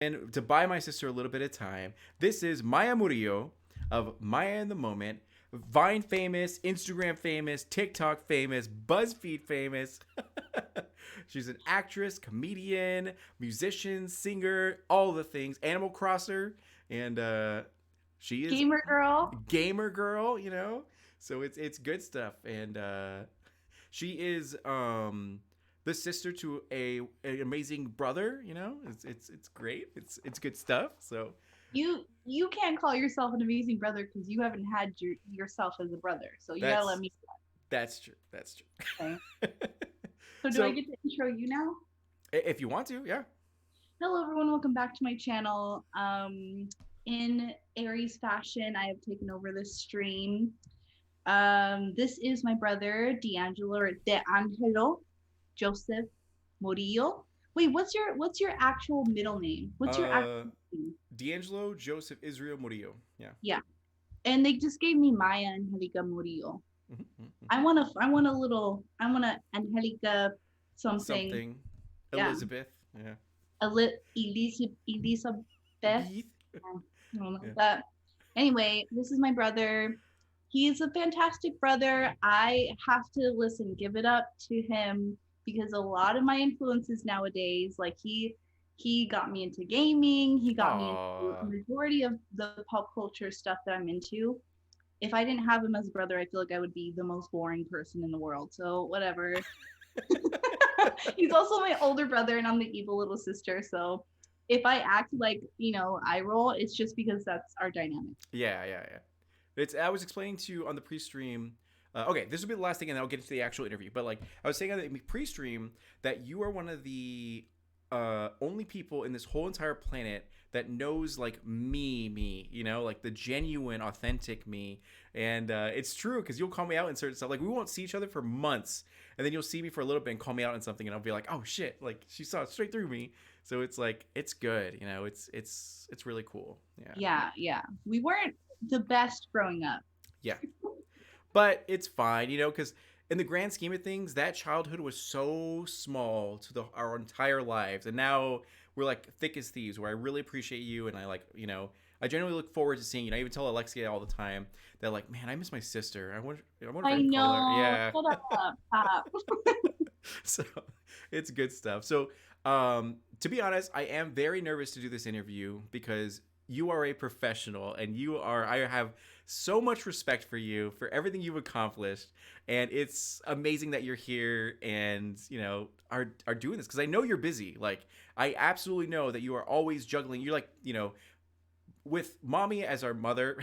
And to buy my sister a little bit of time, this is Maya Murillo of Maya in the Moment, Vine famous, Instagram famous, TikTok famous, BuzzFeed famous. She's an actress, comedian, musician, singer, all the things, Animal Crosser, and she is Gamer girl. gamer girl, you know. So it's good stuff, and she is the sister to a an amazing brother. You know, it's great. It's good stuff. So You can't call yourself an amazing brother because you haven't had yourself as a brother. So you gotta let that's me that's true. That's say. true. So do I So get to intro you now? if you want to, yeah. Hello everyone, welcome back to my channel. In Aries fashion, I have taken over this stream. This is my brother D'Angelo Joseph Murillo. Wait, what's your actual middle name? What's your Uh, actual name? D'Angelo Joseph Israel Murillo. Yeah. Yeah. And they just gave me Maya Angelica Murillo. Mm-hmm. I want a Angelica something. Something. Yeah. Elizabeth. Yeah. Elizabeth. Beef. I don't know Yeah. that. Anyway, this is my brother. He's a fantastic brother. I have to listen, give it up to him because a lot of my influences nowadays, like he got me into gaming, he got me into a Aw. majority of the pop culture stuff that I'm into. If I didn't have him as a brother, I feel like I would be the most boring person in the world. So whatever. He's also my older brother and I'm the evil little sister. So if I act like, I roll, it's just because that's our dynamic. Yeah, yeah, yeah. It's I was explaining to you on the pre-stream. Okay, this will be the last thing, and then I'll get into the actual interview. But like I was saying on the pre-stream, that you are one of the only people in this whole entire planet that knows like me, you know, like the genuine, authentic me. And it's true because you'll call me out in certain stuff. Like we won't see each other for months, and then you'll see me for a little bit and call me out on something, and I'll be like, oh shit, like she saw it straight through me. So it's like it's good, you know. It's really cool. Yeah, Yeah, yeah. We weren't the best growing up. yeah. But it's fine, you know, because in the grand scheme of things, that childhood was so small to our entire lives, and now we're like thick as thieves. Where I really appreciate you, and I like, you know, I genuinely look forward to seeing you. I even tell Alexia all the time that like, man, I miss my sister. I wonder if I I can call her. know. Yeah. Shut up, Pop. So it's good stuff. So to be honest, I am very nervous to do this interview because you are a professional and I have so much respect for you for everything you've accomplished, and it's amazing that you're here and you know are doing this because I know you're busy. Like I absolutely know that you are always juggling. You're like, you know, with mommy as our mother.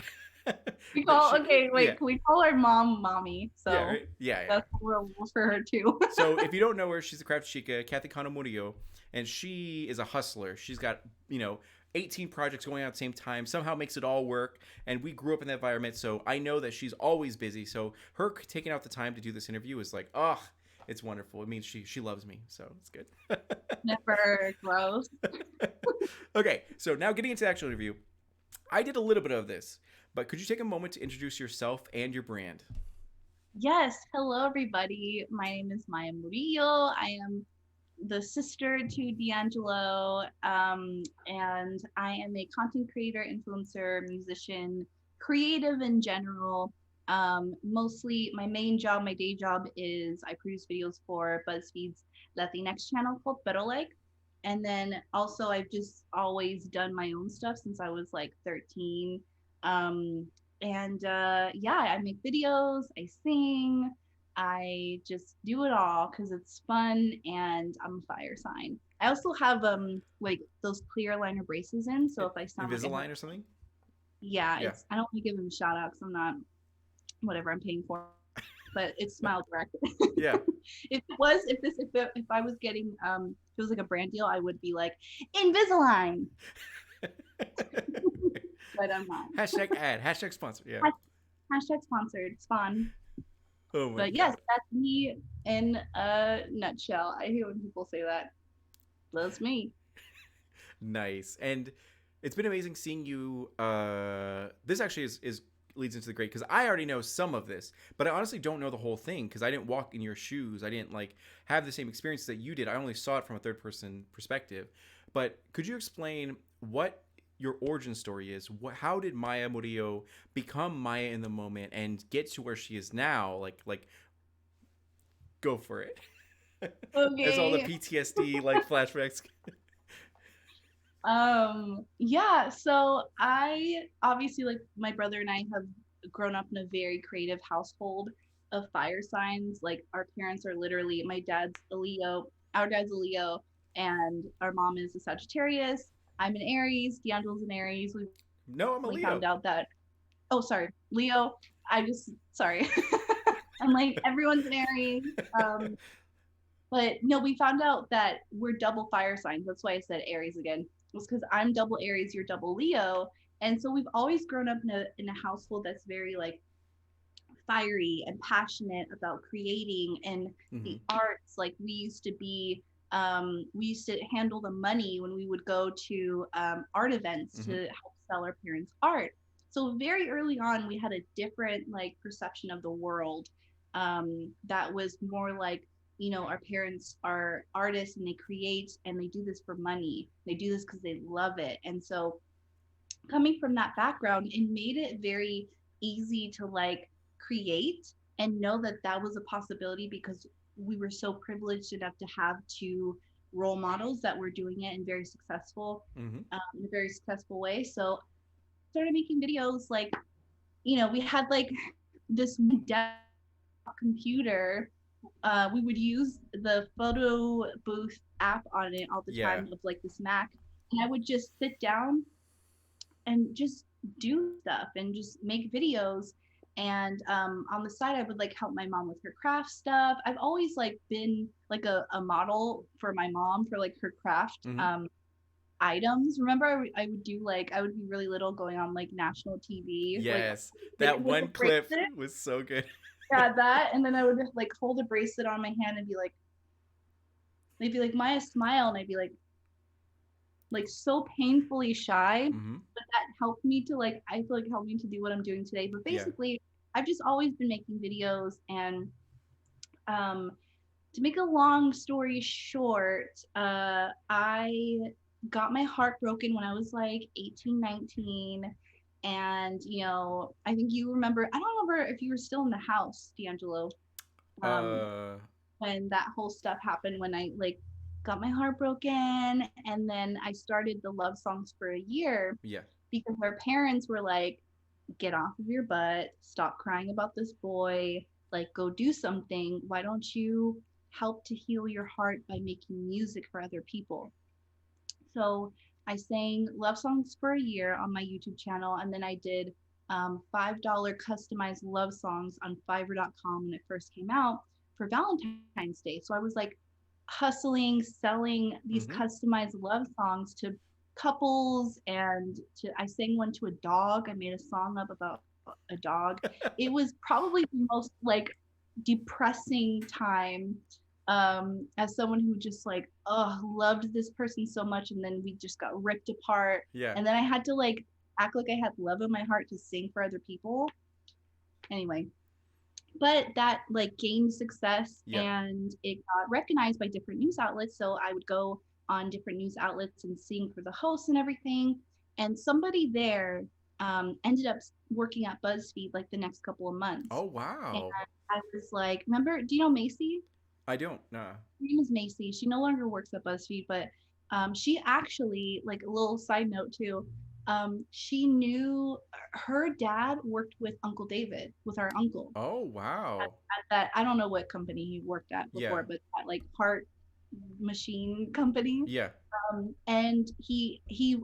We That call she okay, Yeah, wait, can we call our mom mommy? yeah, So right, yeah, yeah. that's what rules for her too. So if you don't know her, she's a craft chica, Kathy Kano Murillo, and she is a hustler. She's got, you know, 18 projects going on at the same time, somehow makes it all work. And we grew up in that environment, so I know that she's always busy. So her taking out the time to do this interview is like, oh, it's wonderful. It means she loves me, so it's good. Never gross. Okay, so now getting into the actual interview, I did a little bit of this, but could you take a moment to introduce yourself and your brand? Yes, hello everybody. My name is Maya Murillo. I am the sister to D'Angelo, and I am a content creator, influencer, musician, creative in general. Mostly, my main job, my day job is I produce videos for BuzzFeed's Latinx channel called Pero Like. And then also, I've just always done my own stuff since I was like 13. And Yeah, I make videos, I sing, I just do it all because it's fun and I'm a fire sign. I also have like those clear liner braces in, so if I sound like I have, Invisalign or something? yeah, Yeah, it's I don't want to give them a shout out because I'm not whatever I'm paying for, but it's Smile Direct. yeah. If I was getting if it was like a brand deal, I would be like Invisalign, but I'm not. Hashtag ad, hashtag sponsor. Yeah. Hashtag sponsored, spawn. Oh my But yes, god. that's me in a nutshell. I hate when people say that. That's me. Nice. And it's been amazing seeing you. This actually is leads into the great because I already know some of this, but I honestly don't know the whole thing because I didn't walk in your shoes. I didn't like have the same experience that you did. I only saw it from a third person perspective. But could you explain what your origin story is. How did Maya Murillo become Maya in the moment and get to where she is now? Like go for it. As all the Okay. PTSD like flashbacks. Yeah, so I obviously, like, my brother and I have grown up in a very creative household of fire signs. Like, our parents are literally, my dad's a Leo, our dad's a Leo, and our mom is a Sagittarius. I'm an Aries, D'Angelo's an Aries. We No, I'm a recently Leo. found out that, oh, sorry, Leo. Sorry. I'm like, everyone's an Aries. Um, but no, we found out that we're double fire signs. That's why I said Aries again. It was because I'm double Aries, you're double Leo. And so we've always grown up in a household that's very like fiery and passionate about creating and Hmm. the arts. Like we used to handle the money when we would go to art events to Hmm. help sell our parents' art. So very early on, we had a different like perception of the world that was more like, you know, our parents are artists and they create and they do this for money. They do this because they love it. And so coming from that background, it made it very easy to like create and know that that was a possibility because we were so privileged enough to have two role models that were doing it and very successful Hmm. in a very successful way. So started making videos like, you know, we had like this desktop computer. We would use the photo booth app on it all the Yeah. time of like this Mac, and I would just sit down and just do stuff and just make videos. And on the side, I would like help my mom with her craft stuff. I've always like been like a model for my mom for like her craft Hmm. items. Remember, I would do like I would be really little going on like national TV, like Yes. That with the one clip bracelet. was so good. Yeah, that, and then I would just like hold a bracelet on my hand and be like, they'd be like, Maya, smile, and I'd be like so painfully shy, Hmm. but that helped me to like I feel like helped me to do what I'm doing today. But Yeah. basically, I've just always been making videos, and um, to make a long story short, I got my heart broken when I was like 18, 19. And you know, I think you remember. I don't remember if you were still in the house, D'Angelo, um, Uh. when that whole stuff happened. When I like got my heart broken, and then I started the love songs for a year Yeah. because our parents were like, get off of your butt, stop crying about this boy, like go do something. Why don't you help to heal your heart by making music for other people? So I sang love songs for a year on my YouTube channel, and then I did $5 customized love songs on Fiverr.com when it first came out for Valentine's Day. So I was like hustling, selling these Hmm. customized love songs to couples, and to I sang one to a dog. I made a song up about a dog. It was probably the most like depressing time as someone who just like loved this person so much, and then we just got ripped apart, Yeah. and then I had to like act like I had love in my heart to sing for other people. Anyway, but that like gained success Yeah. and it got recognized by different news outlets. So I would go on different news outlets and sing for the hosts and everything. And somebody there ended up working at BuzzFeed like the next couple of months. Oh And wow. I was like, remember, do you know Macy? I don't. Nah. Her name is Macy. She no longer works at BuzzFeed, but she actually, like a little side note too, she knew her dad worked with Uncle David, with our uncle Oh at, wow. at that. I don't know what company he worked at Yeah. before, but that like part machine company. Yeah. And he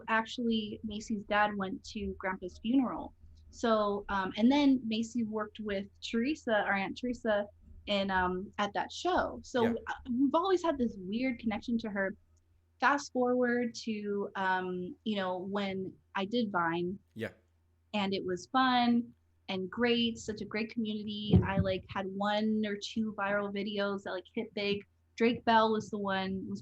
actually Macy's dad went to Grandpa's funeral. So and then Macy worked with Teresa, our Aunt Teresa, in at that show. Yeah. So we've always had this weird connection to her. Fast forward to you know, when I did Vine, Yeah. and it was fun and great, such a great community. I like had one or two viral videos that like hit big. Drake Bell was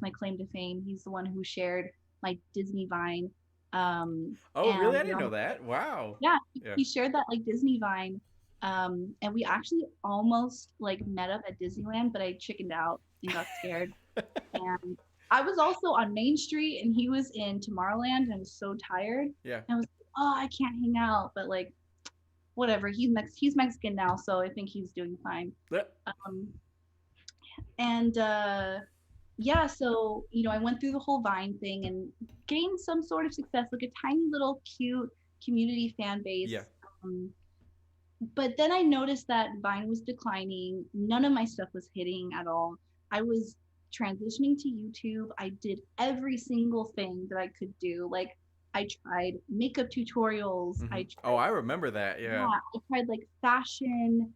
my claim to fame. He's the one who shared my Disney Vine. Oh really? And I didn't know that. Wow. yeah, Yeah. he shared that like Disney Vine. And we actually almost like met up at Disneyland, but I chickened out and got scared. And I was also on Main Street and he was in Tomorrowland and I was so tired. Yeah. And I was like, oh, I can't hang out, but like whatever. He's Mexican now, so I think he's doing fine. Yep. Um, and yeah, so I went through the whole Vine thing and gained some sort of success, like a tiny little cute community fan base. Yeah. Um, but then I noticed that Vine was declining. None of my stuff was hitting at all. I was transitioning to YouTube. I did every single thing that I could do. Like I tried makeup tutorials. Mm-hmm. I Oh, tried, I remember that. yeah, Yeah. I tried like fashion,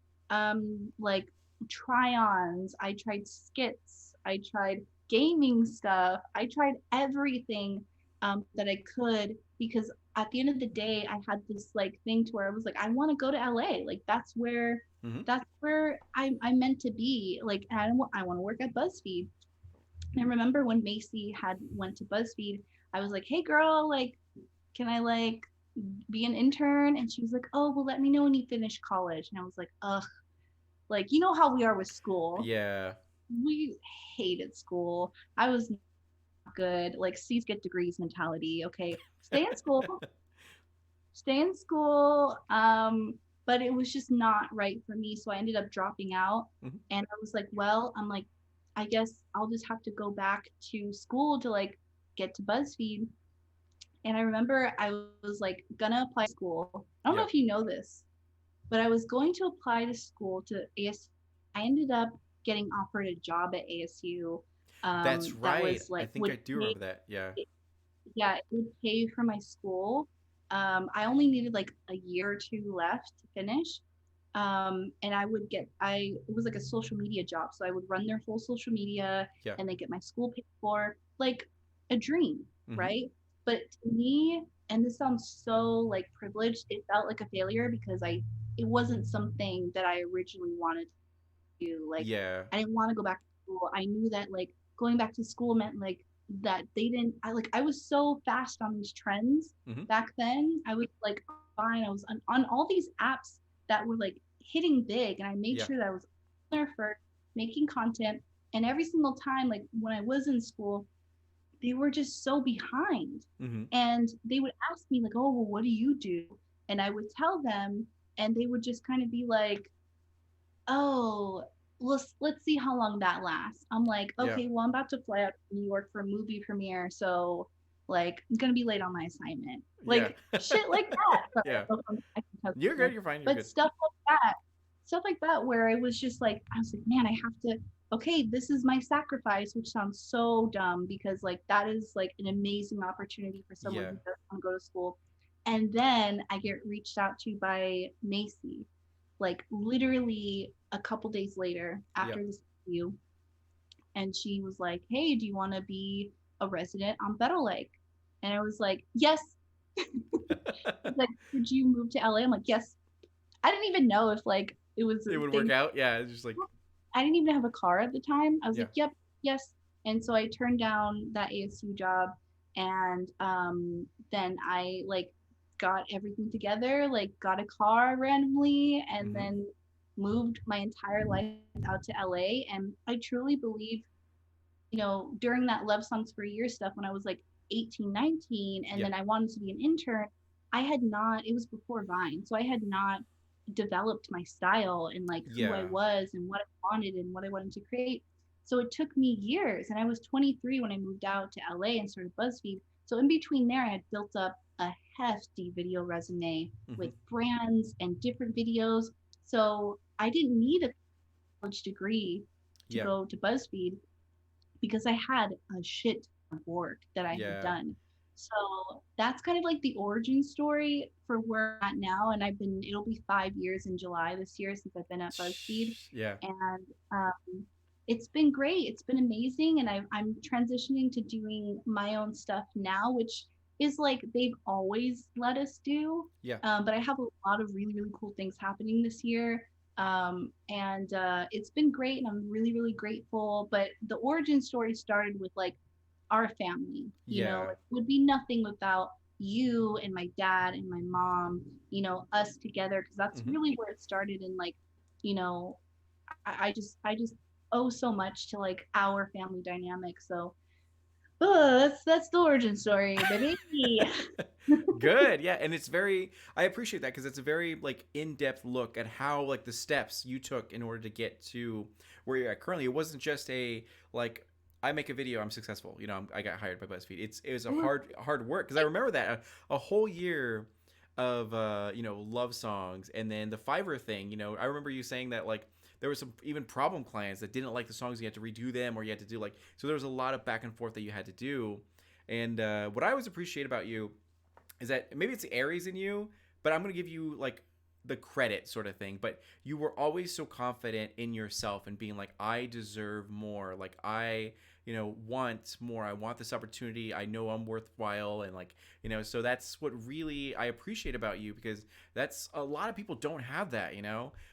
like try-ons. I tried skits. I tried gaming stuff. I tried everything that I could because at the end of the day, I had this like thing to where I was like, I want to go to LA. Like Mm-hmm. that's where I'm meant to be. Like I want to work at BuzzFeed. And I remember when Macy had went to BuzzFeed, I was like, hey girl, like, can I like be an intern? And she was like, oh, well, let me know when you finish college. And I was like, ugh, like, you know how we are with school. Yeah. We hated school. I was not good. Like, C's get degrees mentality. Okay, stay in school, stay in school. But it was just not right for me. So I ended up dropping out. Mm-hmm. And I was like, well, I'm like, I guess I'll just have to go back to school to like get to BuzzFeed. And I remember I was like gonna apply to school. I don't know Yep. if you know this, but I was going to apply to school to ASU. I ended up getting offered a job at ASU That's that right. was I like think I would do pay, remember that. Yeah. yeah, it would pay for my school. I only needed like a year or two left to finish. And I would get it was like a social media job, so I would run their whole social media Yeah. and they get my school paid for, like a dream, Mm-hmm. right? But to me, and this sounds so like privileged, it felt like a failure because it wasn't something that I originally wanted to do. Like Yeah. I didn't want to go back to school. I knew that like going back to school meant like that they didn't I was so fast on these trends Mm-hmm. back then. I was like fine. I was on all these apps that were like hitting big and I made Yeah. sure that I was there first making content. And every single time, like when I was in school, they were just so behind. Mm-hmm. And they would ask me, like, oh, well, what do you do? And I would tell them, and they would just kind of be like, oh, let's see how long that lasts. I'm like, Yeah. okay, well, I'm about to fly out to New York for a movie premiere, so like I'm gonna be late on my assignment. Yeah. Like shit like that. Yeah. Sorry, You're good. You're fine. You're but good. stuff like that, where it was just like I was like, man, I have to. Okay, this is my sacrifice, which sounds so dumb because like that is like an amazing opportunity for someone Yeah. who doesn't want to go to school. And then I get reached out to by Macy, like literally a couple days later Yeah. after this interview, and she was like, "Hey, do you want to be a resident on Better Lake?" And I was like, "Yes." Like, "Did you move to LA?" I'm like, "Yes." I didn't even know if like it was It a would thing. work out. Yeah. It's just like, I didn't even have a car at the time. I was yeah. like, "Yep, yes." And so I turned down that ASU job, and then I like got everything together, like got a car randomly, and Mm-hmm. then moved my entire life out to LA. And I truly believe, during that Love Songs for Years stuff when I was like 18, 19, and Yeah. then I wanted to be an intern, I had not, it was before Vine, so I had not developed my style and like who I Yeah. was and what I wanted and what I wanted to create. So it took me years, and I was 23 when I moved out to LA and started BuzzFeed. So in between there, I had built up a hefty video resume Mm-hmm. with brands and different videos. So I didn't need a college degree to Yeah. go to BuzzFeed because I had a shit ton of work that I had Yeah. done. So that's kind of like the origin story for where I'm at now. And it'll be 5 years in July this year since I've been at BuzzFeed. Yeah. And it's been great. It's been amazing. And I'm transitioning to doing my own stuff now, which is like they've always let us do. Yeah. But I have a lot of really, really cool things happening this year. And it's been great and I'm really, really grateful. But the origin story started with like our family, Yeah. it would be nothing without you and my dad and my mom, us together, because that's Mm-hmm. really where it started. And like, you know, I just owe so much to like our family dynamic. So Oh, that's the origin story, baby. Good, yeah, and it's very. I appreciate that because it's a very like in-depth look at how like the steps you took in order to get to where you're at currently. It wasn't just a like I make a video, I'm successful. You know, I got hired by BuzzFeed. It was a hard work because I remember that a whole year of love songs, and then the Fiverr thing. You know, I remember you saying that like there were some even problem clients that didn't like the songs, you had to redo them, or you had to do like so there was a lot of back and forth that you had to do. And what I always appreciate about you is that maybe it's the Aries in you, but I'm gonna give you like the credit sort of thing. But you were always so confident in yourself and being like, I deserve more. Like I, want more. I want this opportunity. I know I'm worthwhile, and like, so that's what really I appreciate about you because that's a lot of people don't have that.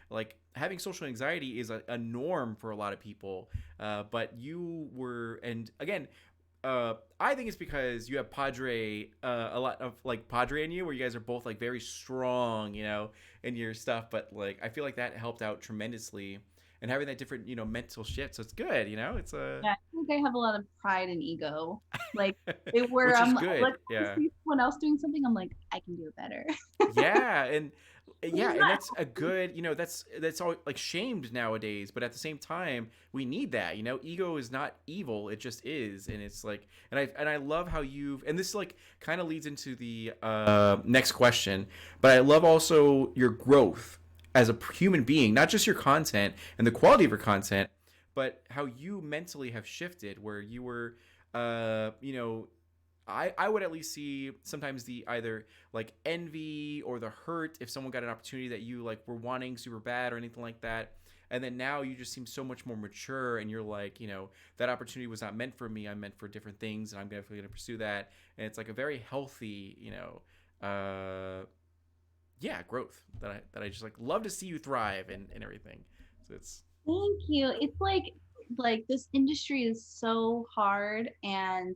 Like having social anxiety is a norm for a lot of people, but you were, and again, I think it's because you have Padre, a lot of like Padre in you, where you guys are both like very strong, in your stuff. But like, I feel like that helped out tremendously, and having that different, mental shift. So it's good, It's a Yeah, I think I have a lot of pride and ego. Like it where which is I'm good, like I yeah. see someone else doing something, I'm like, I can do it better. Yeah, and Which is yeah, and not that's a good, that's all like shamed nowadays, but at the same time, we need that, Ego is not evil, it just is, and it's like, and I love how you've, and this like kind of leads into the next question, but I love also your growth as a human being, not just your content and the quality of your content, but how you mentally have shifted, where you were, I would at least see sometimes the either like envy or the hurt if someone got an opportunity that you like were wanting super bad or anything like that. And then now you just seem so much more mature, and you're like, that opportunity was not meant for me. I'm meant for different things, and I'm definitely going to pursue that. And it's like a very healthy, yeah, growth that I just like love to see you thrive and everything. So it's Thank you. It's like this industry is so hard, and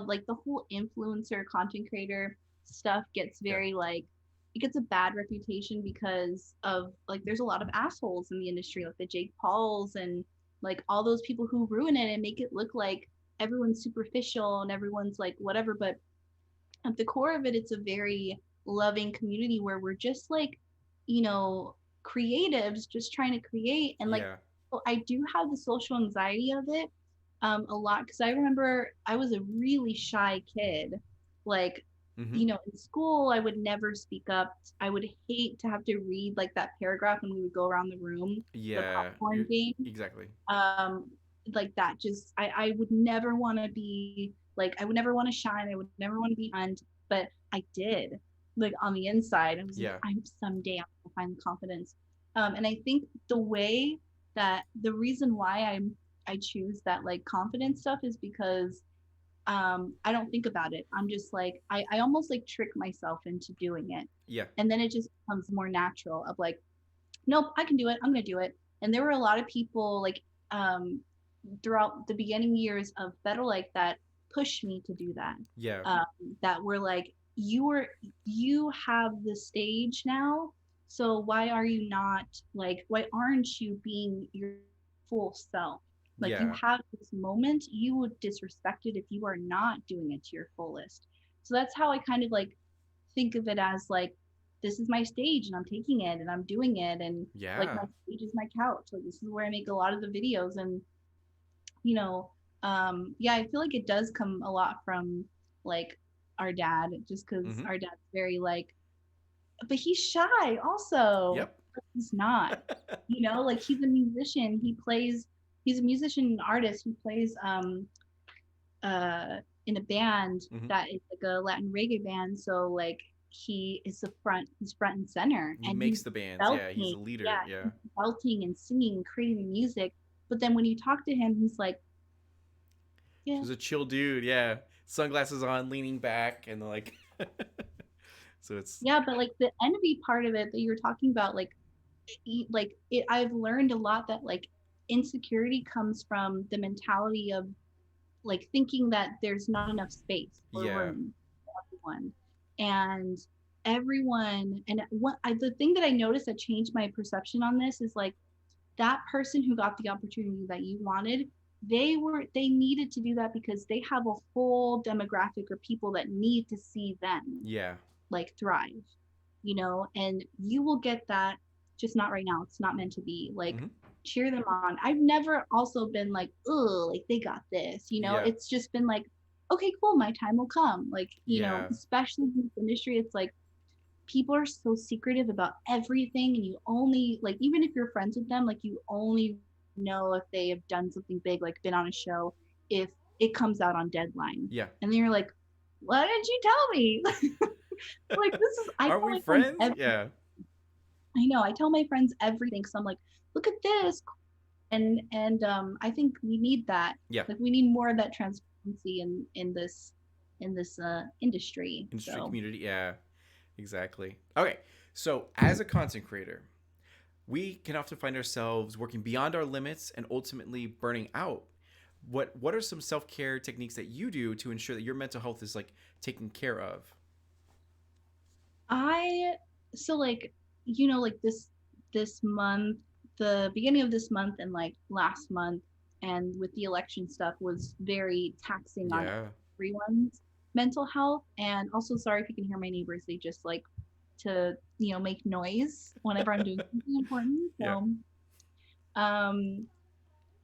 like the whole influencer content creator stuff gets yeah, very like it gets a bad reputation because of like there's a lot of assholes in the industry, like the Jake Pauls and like all those people who ruin it and make it look like everyone's superficial and everyone's like whatever. But at the core of it, it's a very loving community where we're just like, you know, creatives just trying to create. And like, yeah, so I do have the social anxiety of it a lot because I remember I was a really shy kid. Like, mm-hmm. in school, I would never speak up. I would hate to have to read like that paragraph when we would go around the room, the Yeah, popcorn game. exactly. Um, like that just I would never want to be like I would never want to shine. I would never want to be on, but I did. Like on the inside, I was like, Yeah, I'm someday I'm gonna find the confidence. And I think the way that the reason why I choose that like confidence stuff is because I don't think about it. I'm just like I almost like trick myself into doing it. yeah, And then it just becomes more natural of like, nope, I can do it. I'm gonna do it. And there were a lot of people like um throughout the beginning years of Federal that pushed me to do that. yeah, Um, that were like, you have the stage now, so why are you not like why aren't you being your full self? Like you yeah, have this moment, you would disrespect it if you are not doing it to your fullest. So that's how I kind of like think of it as like this is my stage and I'm taking it and I'm doing it and like my yeah. stage is my couch. Like this is where I make a lot of the videos and you know, yeah, I feel like it does come a lot from like our dad, just because Mm-hmm. our dad's very like, but he's shy also. Yep. But he's not, like he's a musician. He's a musician and artist who plays uh in a band Mm-hmm. that is like a Latin reggae band. So like he's front and center, He and makes he's the bands. Yeah, he's belting, a leader. yeah, Yeah. he's belting and singing, creating the music. But then when you talk to him, he's like, yeah, Just a chill dude. Yeah, sunglasses on, leaning back, and like. So it's yeah. But like the envy part of it that you were talking about, like it, I've learned a lot that like insecurity comes from the mentality of like thinking that there's not enough space or yeah, room for everyone, and everyone. And the thing that I noticed that changed my perception on this is like that person who got the opportunity that you wanted, they needed to do that because they have a whole demographic or people that need to see them Yeah. like thrive, and you will get that, just not right now. It's not meant to be like, Hmm. cheer them on. I've never also been like, oh, like they got this, Yeah. it's just been like, okay, cool, my time will come. Like, Yeah. especially in this industry, it's like people are so secretive about everything, and you only like, even if you're friends with them, like you only know if they have done something big, like been on a show, if it comes out on deadline. Yeah. And then you're like, why didn't you tell me? Like, this is, I Aren't tell we my friends friends? Yeah. I know, I tell my friends everything, because I'm like, look at this. And I think we need that. Yeah. Like, we need more of that transparency in this industry. Industry So community. Yeah. Exactly. Okay. So as a content creator, we can often find ourselves working beyond our limits and ultimately burning out. What are some self-care techniques that you do to ensure that your mental health is like taken care of? I so like, like this month, the beginning of this month and like last month, and with the election stuff, was very taxing on Yeah. everyone's mental health. And also, sorry if you can hear my neighbors, they just like to, make noise whenever I'm doing something important. Yeah. So um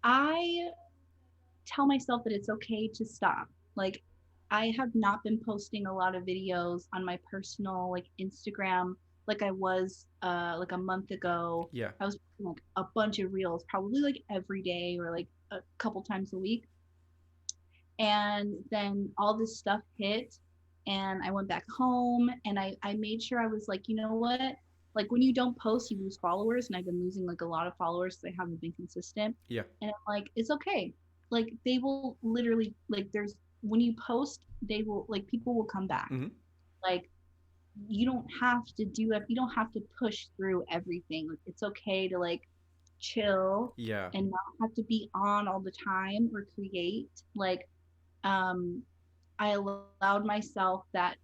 I tell myself that it's okay to stop. Like, I have not been posting a lot of videos on my personal like Instagram like I was like a month ago. Yeah. I was posting like a bunch of reels, probably like every day or like a couple times a week. And then all this stuff hit, and I went back home, and I made sure I was like, you know what? Like, when you don't post, you lose followers, and I've been losing like a lot of followers because I haven't been consistent. Yeah. And I'm like, it's okay. Like, they will literally, like, there's, when you post, they will, like, people will come back. Hmm. Like, you don't have to do it. You don't have to push through everything. Like, it's okay to like chill Yeah. and not have to be on all the time or create. Like, um, I allowed myself that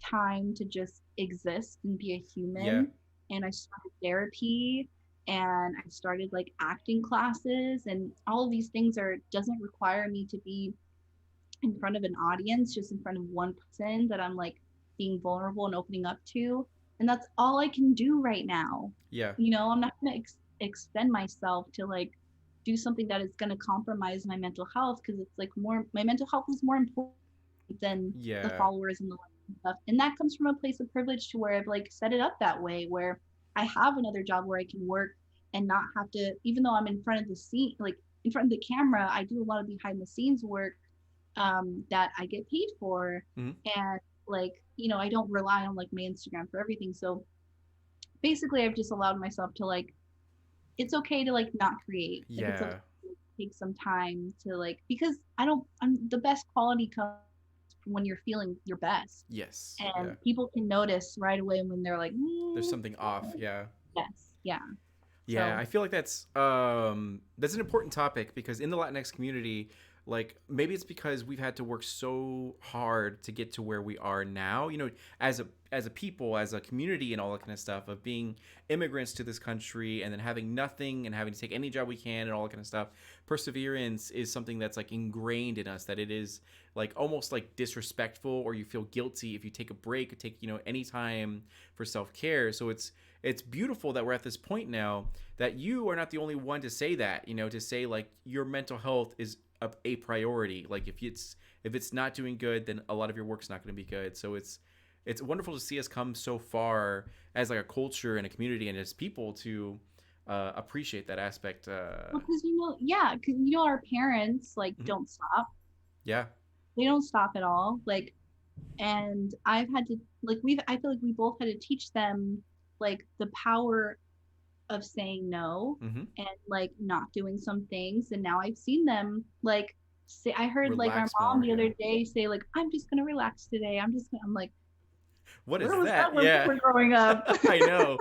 time to just exist and be a Yeah. human. And I started therapy, and I started like acting classes, and all of these things are doesn't require me to be in front of an audience, just in front of one person that I'm like being vulnerable and opening up to. And that's all I can do right now. Yeah. I'm not going to extend myself to like do something that is going to compromise my mental health, because it's like more, my mental health is more important than the Yeah. followers and the likes and stuff. And that comes from a place of privilege, to where I've like set it up that way, where I have another job where I can work and not have to, even though I'm in front of the scene, like in front of the camera, I do a lot of behind the scenes work that I get paid for. Hmm. And like, I don't rely on like my Instagram for everything. So basically, I've just allowed myself to like, it's okay to like not create. Like, it's okay Yeah. to take some time to like, because I'm the best quality comes when you're feeling your best. Yes. Yeah. And people can notice right away when they're like, There's something off. Yeah. yes, yeah. Yeah, So I feel like that's an important topic because in the Latinx community, like maybe it's because we've had to work so hard to get to where we are now, as a people, as a community and all that kind of stuff of being immigrants to this country and then having nothing and having to take any job we can and all that kind of stuff. Perseverance is something that's like ingrained in us, that it is like almost like disrespectful, or you feel guilty if you take a break or take, any time for self-care. So it's beautiful that we're at this point now that you are not the only one to say that, to say like your mental health is a priority. Like if it's not doing good, then a lot of your work's not going to be good. So it's wonderful to see us come so far as like a culture and a community and as people to appreciate that aspect. well, because yeah, because our parents like Mhm. don't stop. Yeah. They don't stop at all. Like, and I've had to like, I feel like we both had to teach them like the power of saying no, Hmm. and like not doing some things. And now I've seen them like say, I heard like our Relax mom more. the Yeah. other day say like, I'm just gonna relax today, I'm like, What where is was that that? when we Yeah. were growing up? I know.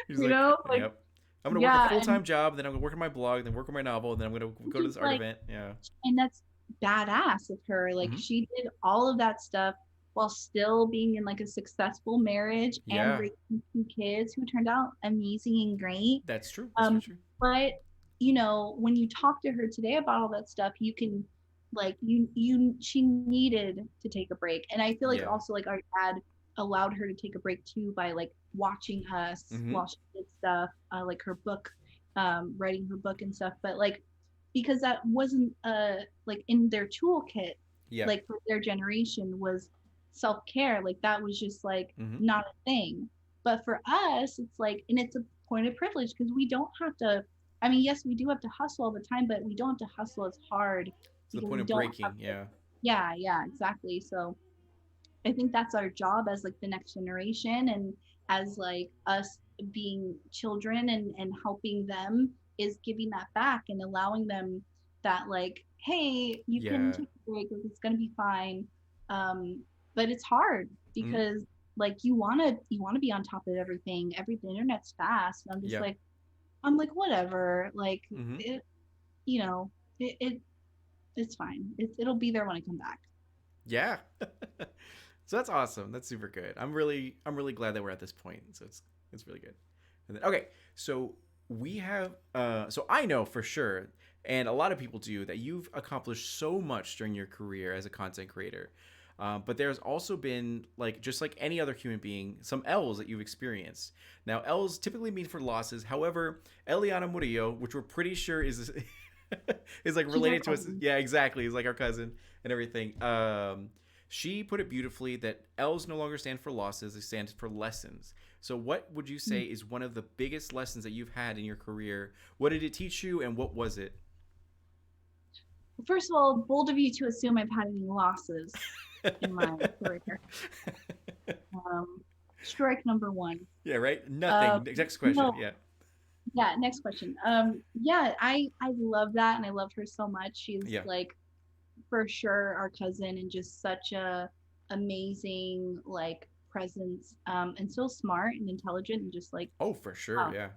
He's like, Like, yep. I'm gonna work a yeah. full And time job, then I'm gonna work on my blog, then work on my novel, and then I'm gonna go to just this art like, event. Yeah. and that's badass of her. Like, Hmm. she did all of that stuff while still being in like a successful marriage and Yeah. raising two kids who turned out amazing and great. That's true. That's very true. But when you talk to her today about all that stuff, you can like she needed to take a break. And I feel like Yeah. also like our dad allowed her to take a break too by like watching us Mm-hmm. while she did stuff, like her book, writing her book and stuff. But like because that wasn't like in their toolkit, Yeah. like for their generation was self-care. Like that was just like Mm-hmm. not a thing. But for us, it's like, and it's a point of privilege because we don't have to. I mean, yes, we do have to hustle all the time, but we don't have to hustle as hard So the because point we of don't have breaking, to. yeah. Yeah, yeah, exactly. So I think that's our job as like the next generation and as like us being children and helping them is giving that back and allowing them that like, hey, you can Yeah. take a break, like, it's gonna be fine. Um, but it's hard Mm-hmm. because like you wanna be on top of everything. The internet's fast. And Yeah. I'm like, whatever. Like Mm-hmm. it, you know, it it's fine. It'll be there when I come back. Yeah. So that's awesome. That's super good. I'm really glad that we're at this point. So it's really good. And then, okay, so we have so I know for sure, and a lot of people do, that you've accomplished so much during your career as a content creator. But there's also been, like, just like any other human being, some L's that you've experienced. Now, L's typically mean for losses. However, Eliana Murillo, which we're pretty sure is is like She's our related to us. cousin. Yeah, exactly. Is like our cousin and everything. She put it beautifully that L's no longer stand for losses; they stand for lessons. So, what would you say is one of the biggest lessons that you've had in your career? What did it teach you, and what was it? First of all, bold of you to assume I've had any losses in my career. Um, Strike number one. Yeah, right. Um, Nothing. Next question. no, Yeah, yeah, next question. Yeah, I love that, and I love her so much. She's yeah. like for sure our cousin, and just such a amazing like presence, and so smart and intelligent, and just like Oh, for sure. wow. Yeah.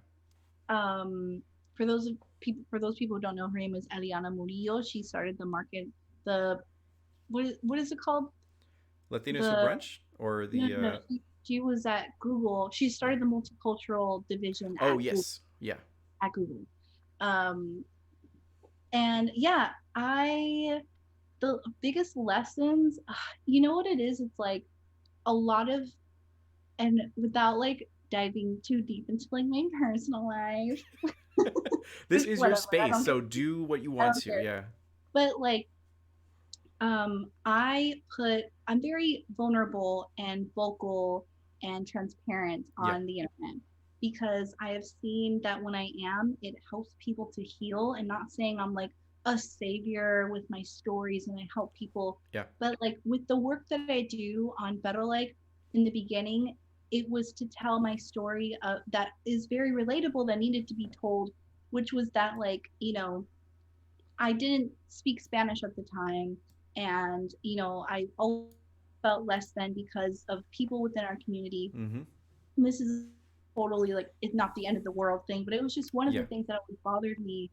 Um, for those people who don't know, her name is Eliana Murillo. She started the what is it called? Latinos for The brunch or No, the. no, no. She was at Google. She Yeah. started the multicultural division Oh yes. Yeah. At Google. Um, and yeah, I the biggest lessons, you know what it is? It's like a lot of, and without like diving too deep into like my personal life, This is your whatever. space, so do what you I want don't to. care. Yeah. But like I'm very vulnerable and vocal and transparent Yeah. on the internet because I have seen that when I am, it helps people to heal. And not saying I'm like a savior with my stories and I help people, Yeah. but like with the work that I do on Better Like in the beginning, it was to tell my story that is very relatable that needed to be told, which was that like, I didn't speak Spanish at the time, and I always felt less than because of people within our community. Mm-hmm. And this is totally like it's not the end of the world thing, but it was just one of Yeah. the things that always bothered me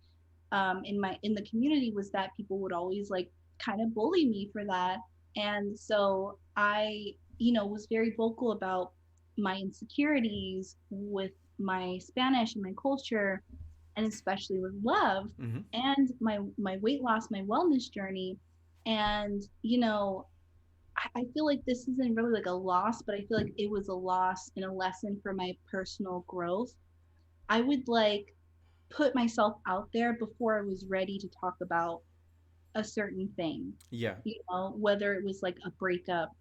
in the community was that people would always like kind of bully me for that, and so I was very vocal about my insecurities with my Spanish and my culture, and especially with love Mm-hmm. and my weight loss, my wellness journey. And I feel like this isn't really like a loss, but I feel like it was a loss and a lesson for my personal growth. I would like put myself out there before I was ready to talk about a certain thing, Yeah. whether it was like a breakup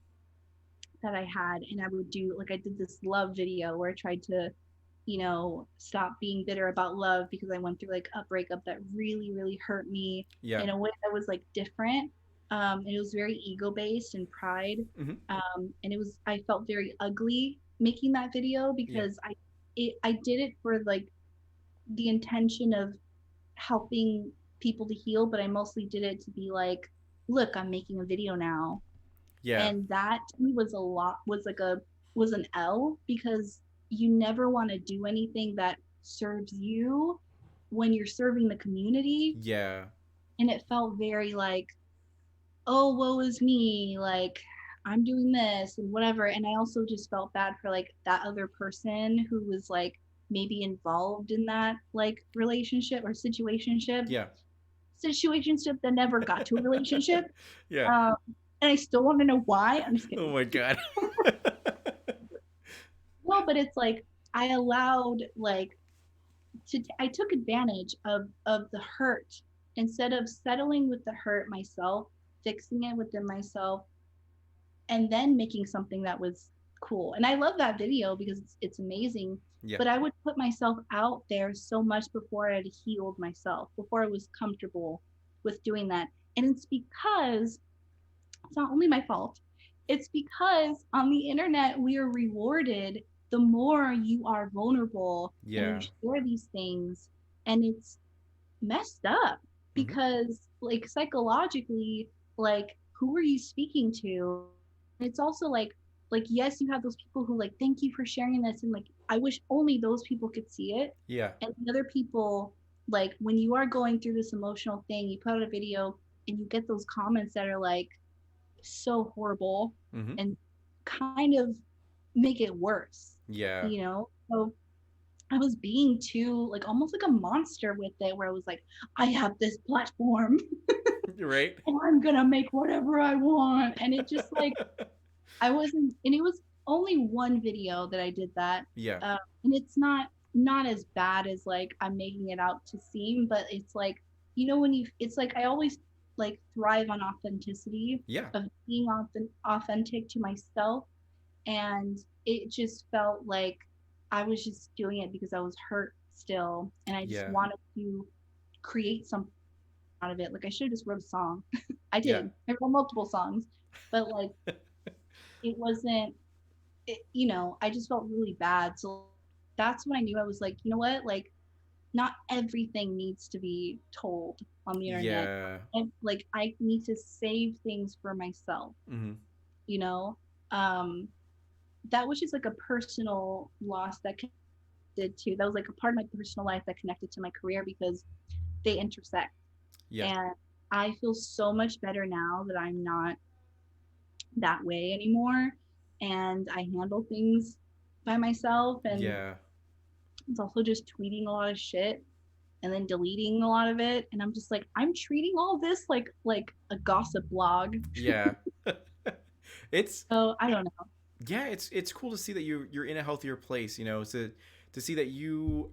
that I had, and I would do like I did this love video where I tried to stop being bitter about love because I went through like a breakup that really, really hurt me Yeah. in a way that was like different. And it was very ego based and pride. Mm-hmm. And I felt very ugly making that video Yeah. because I did it for like the intention of helping people to heal, but I mostly did it to be like, look, I'm making a video now. Yeah. And that to me was a lot, was an L because you never want to do anything that serves you when you're serving the community. Yeah. And it felt very like, oh, woe is me, like I'm doing this and whatever. And I also just felt bad for like that other person who was like maybe involved in that like relationship or Yeah. situationship that never got to a relationship. Yeah. Um, and I still want to know why. I'm just Oh kidding. my god. No, but it's like I allowed like I took advantage of the hurt instead of settling with the hurt myself, fixing it within myself, and then making something that was cool. And I love that video because it's amazing. Yeah. But I would put myself out there so much before I had healed myself, before I was comfortable with doing that. And it's because it's not only my fault. It's because on the internet we are rewarded the more you are vulnerable and you Yeah. share these things, and it's messed up Hmm. because like psychologically, like who are you speaking to? It's also like yes, you have those people who like thank you for sharing this, and like I wish only those people could see it. Yeah. And the other people, like when you are going through this emotional thing, you put out a video and you get those comments that are like so horrible Hmm. and kind of make it worse, Yeah. you know? So I was being too, like, almost like a monster with it, where I was like, I have this platform Right. and I'm gonna make whatever I want. And it just like, I wasn't, and it was only one video that I did that. Yeah. And it's not as bad as like I'm making it out to seem, but it's like, when it's like I always like thrive on authenticity Yeah. of being authentic to myself, and it just felt like I was just doing it because I was hurt still, and I just Yeah. wanted to create something out of it. Like I should have just wrote a song. I Yeah. did. I wrote multiple songs, but like it wasn't. I just felt really bad. So that's when I knew I was like, you know what, like not everything needs to be told on the internet. Yeah. And like I need to save things for myself. Hmm. You know, um, that was just like a personal loss that connected to. That was like a part of my personal life that connected to my career because they intersect. Yeah. And I feel so much better now that I'm not that way anymore, and I handle things by myself. And Yeah. it's also just tweeting a lot of shit and then deleting a lot of it, and I'm just like I'm treating all this like a gossip blog. Yeah. It's So I don't know. yeah, it's cool to see that you're in a healthier place, to see that you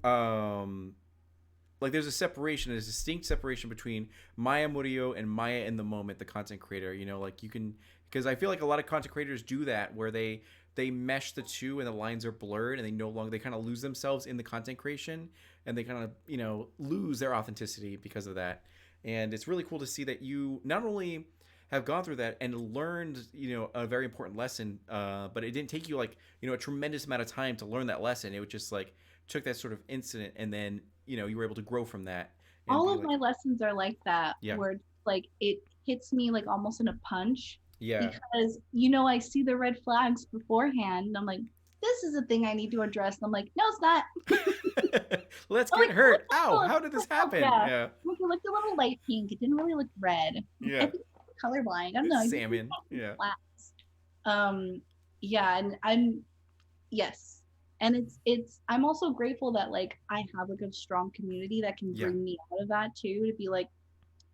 like there's a separation, there's a distinct separation between Maya Murillo and Maya in the Moment, the content creator. Like you can, because I feel like a lot of content creators do that where they mesh the two and the lines are blurred and they kind of lose themselves in the content creation, and they kind of lose their authenticity because of that. And it's really cool to see that you not only have gone through that and learned a very important lesson, but it didn't take you like a tremendous amount of time to learn that lesson. It was just like took that sort of incident, and then you were able to grow from that and All be of like, my lessons are like that, yeah, where like it hits me like almost in a punch, yeah. because I see the red flags beforehand, and I'm like, this is a thing I need to address. And I'm like, no, it's not. Let's I'm get like, hurt. Ow, look, how did this oh, happen? yeah. Yeah. Look, it looked a little light pink. It didn't really look red. I Yeah. think it's colorblind. I don't know. It's I just think salmon. Yeah. flats. Yeah, and yes, and I'm also grateful that like I have like a strong community that can Yeah. bring me out of that too, to be like,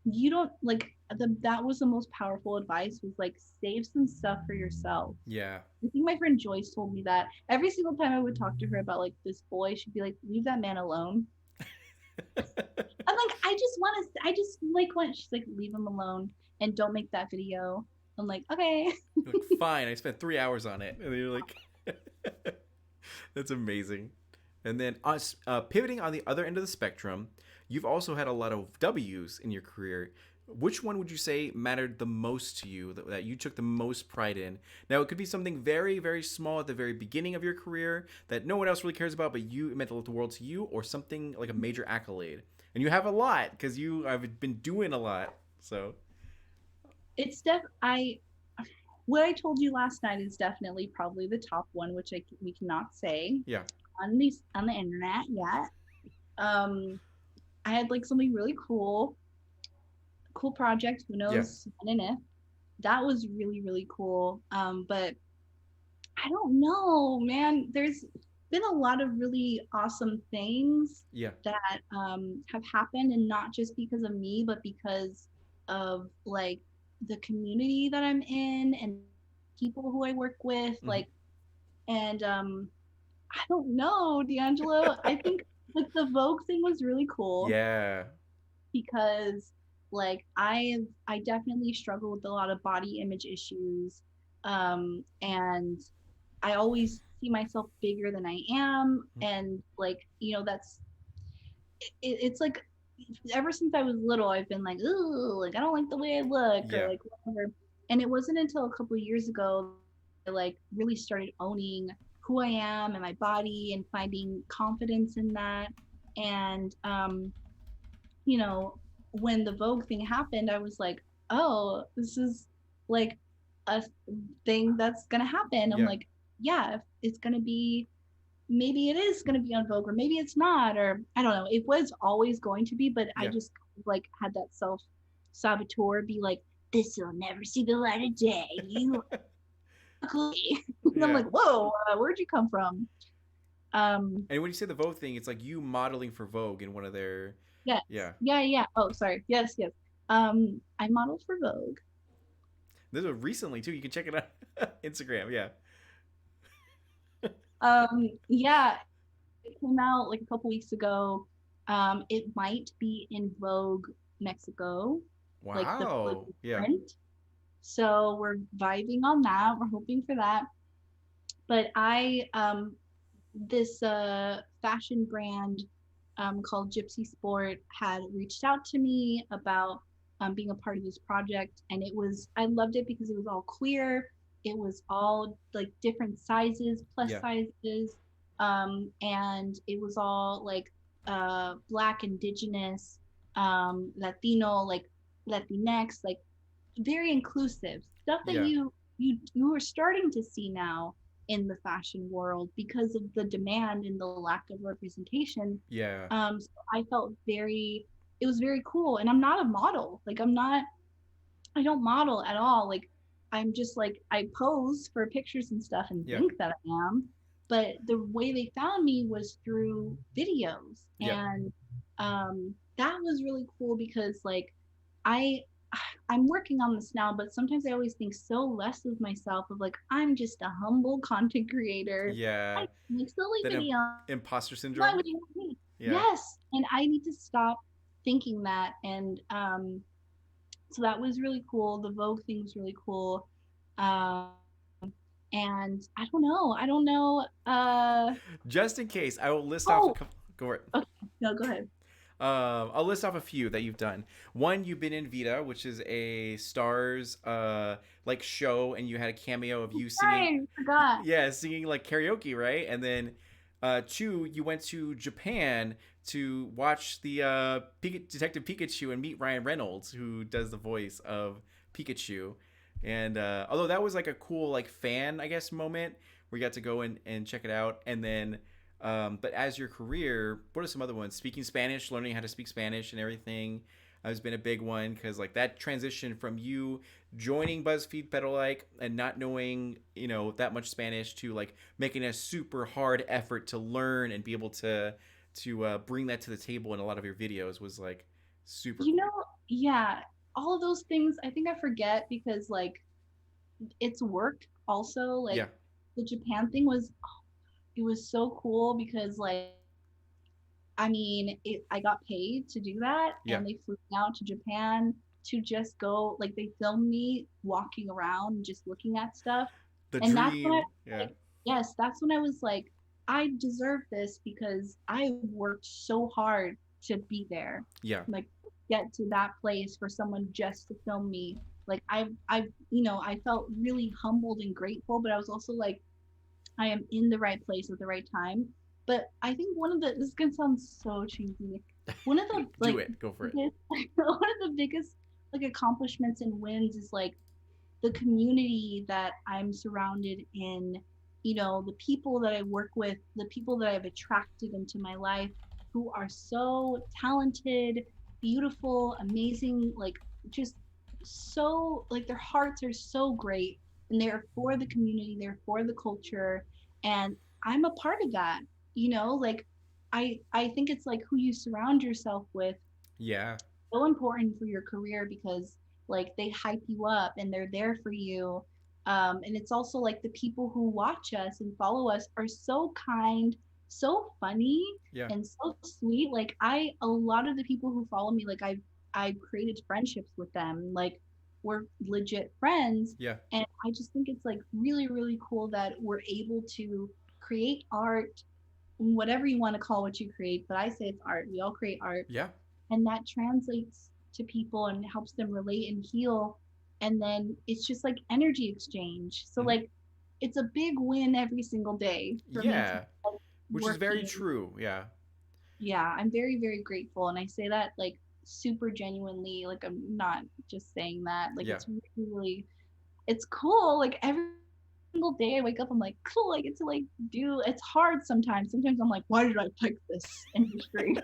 you don't like that was the most powerful advice, was like save some stuff for yourself. Yeah. I think my friend Joyce told me that every single time I would talk to her about like this boy, she'd be like, leave that man alone. I'm like, I just like want, she's like, leave him alone and don't make that video. I'm like, okay. You're like, fine, I spent 3 hours on it. And then you're like, that's amazing. And then us pivoting on the other end of the spectrum, you've also had a lot of W's in your career. Which one would you say mattered the most to you, that you took the most pride in? Now, it could be something very, very small at the very beginning of your career that no one else really cares about, but it meant the world to you, or something like a major accolade. And you have a lot because you have been doing a lot. So, It's what I told you last night is definitely probably the top one, which we cannot say yeah. on the internet yet. I had like something really cool project. Who Yeah. knows when and if. That was really really cool. But I don't know, man. been a lot of really awesome things Yeah. that have happened, and not just because of me, but because of like the community that I'm in and people who I work with. Hmm. Like, and I don't know, D'Angelo. I think like the Vogue thing was really cool Yeah. because like I definitely struggle with a lot of body image issues, and I always see myself bigger than I am, and like that's it's like ever since I was little I've been like, ooh, like I don't like the way I look or Yeah. like whatever. And it wasn't until a couple of years ago I like really started owning who I am and my body and finding confidence in that. And you know, when the Vogue thing happened, I was like, oh, this is like a thing that's gonna happen. I'm Yeah. like, yeah, it's gonna be, maybe it is gonna be on Vogue, or maybe it's not, or I don't know. It was always going to be, but I Yeah. just like had that self saboteur be like, this will never see the light of day. You ugly. And I'm Yeah. like, whoa, where'd you come from? Um, And when you say the Vogue thing, it's like you modeling for Vogue in one of their. yes, Yeah. yeah, yeah. Oh, sorry. Yes, yes. I modeled for Vogue. This was recently too. You can check it out Instagram. Yeah. Yeah, it came out like a couple weeks ago. It might be in Vogue Mexico, like the Vogue Wow. Yeah. print. So we're vibing on that. We're hoping for that. But this fashion brand called Gypsy Sport had reached out to me about being a part of this project, and I loved it because it was all queer. It was all like different sizes, plus Yeah. sizes, and it was all like Black, Indigenous, Latino, like Latinx, like very inclusive stuff that Yeah. you are starting to see now in the fashion world because of the demand and the lack of representation. Yeah. So I felt it was very cool. And I'm not a model. Like I don't model at all. Like I'm just like, I pose for pictures and stuff and Yeah. think that I am. But the way they found me was through videos. Yeah. And that was really cool because like I I'm working on this now, but sometimes I always think so less of myself of like I'm just a humble content creator. I Yeah. make silly That videos. imposter Why syndrome. would you want me? Yeah. Yes, and I need to stop thinking that. And so that was really cool. The Vogue thing was really cool. Um, and I don't know. Just in case, I will list off a Oh, couple. Go for it. okay. No, go ahead. I'll list off a few that you've done. One, you've been in Vita, which is a Stars like show, and you had a cameo of you singing. Sorry, I forgot. Yeah, singing like karaoke, right? And then two, you went to Japan to watch the Detective Pikachu and meet Ryan Reynolds, who does the voice of Pikachu. And although that was like a cool like fan, I guess, moment where you got to go and check it out. And then but as your career, what are some other ones? Speaking Spanish, learning how to speak Spanish and everything has been a big one because like that transition from you joining BuzzFeed Better Like and not knowing that much Spanish to like making a super hard effort to learn and be able to bring that to the table in a lot of your videos was like super You cool. know, yeah, all of those things I think I forget because like it's work also. Like Yeah, the Japan thing was, it was so cool because like I mean, I got paid to do that, yeah, and they flew me out to Japan to just go. Like they filmed me walking around and just looking at stuff, the and that's when I dream. Yeah, like, yes, that's when I was like, I deserve this because I worked so hard to be there, yeah, like get to that place for someone just to film me. Like I felt really humbled and grateful, but I was also like, I am in the right place at the right time. But I think this is gonna sound so cheesy. One of the do like it. Go for it. biggest, one of the biggest like accomplishments and wins is like the community that I'm surrounded in, the people that I work with, the people that I've attracted into my life who are so talented, beautiful, amazing, like just so like their hearts are so great and they're for the community, they're for the culture. And I'm a part of that, you know, like I think it's like who you surround yourself with Yeah. so important for your career because like they hype you up and they're there for you. And it's also like the people who watch us and follow us are so kind, so funny, Yeah. and so sweet. Like a lot of the people who follow me, like I've created friendships with them. Like we're legit friends. Yeah. And I just think it's like really, really cool that we're able to create art, whatever you want to call what you create, but I say it's art. We all create art, Yeah. and that translates to people and helps them relate and heal, and then it's just like energy exchange. So Hmm. like it's a big win every single day for me to Yeah. like, Which is very working. true. Yeah. Yeah, I'm very, very grateful, and I say that like super genuinely, like I'm not just saying that. Like Yeah. it's really, really, it's cool. Like every single day I wake up, I'm like, cool, I get to like do. It's hard sometimes. Sometimes I'm like, why did I pick this industry?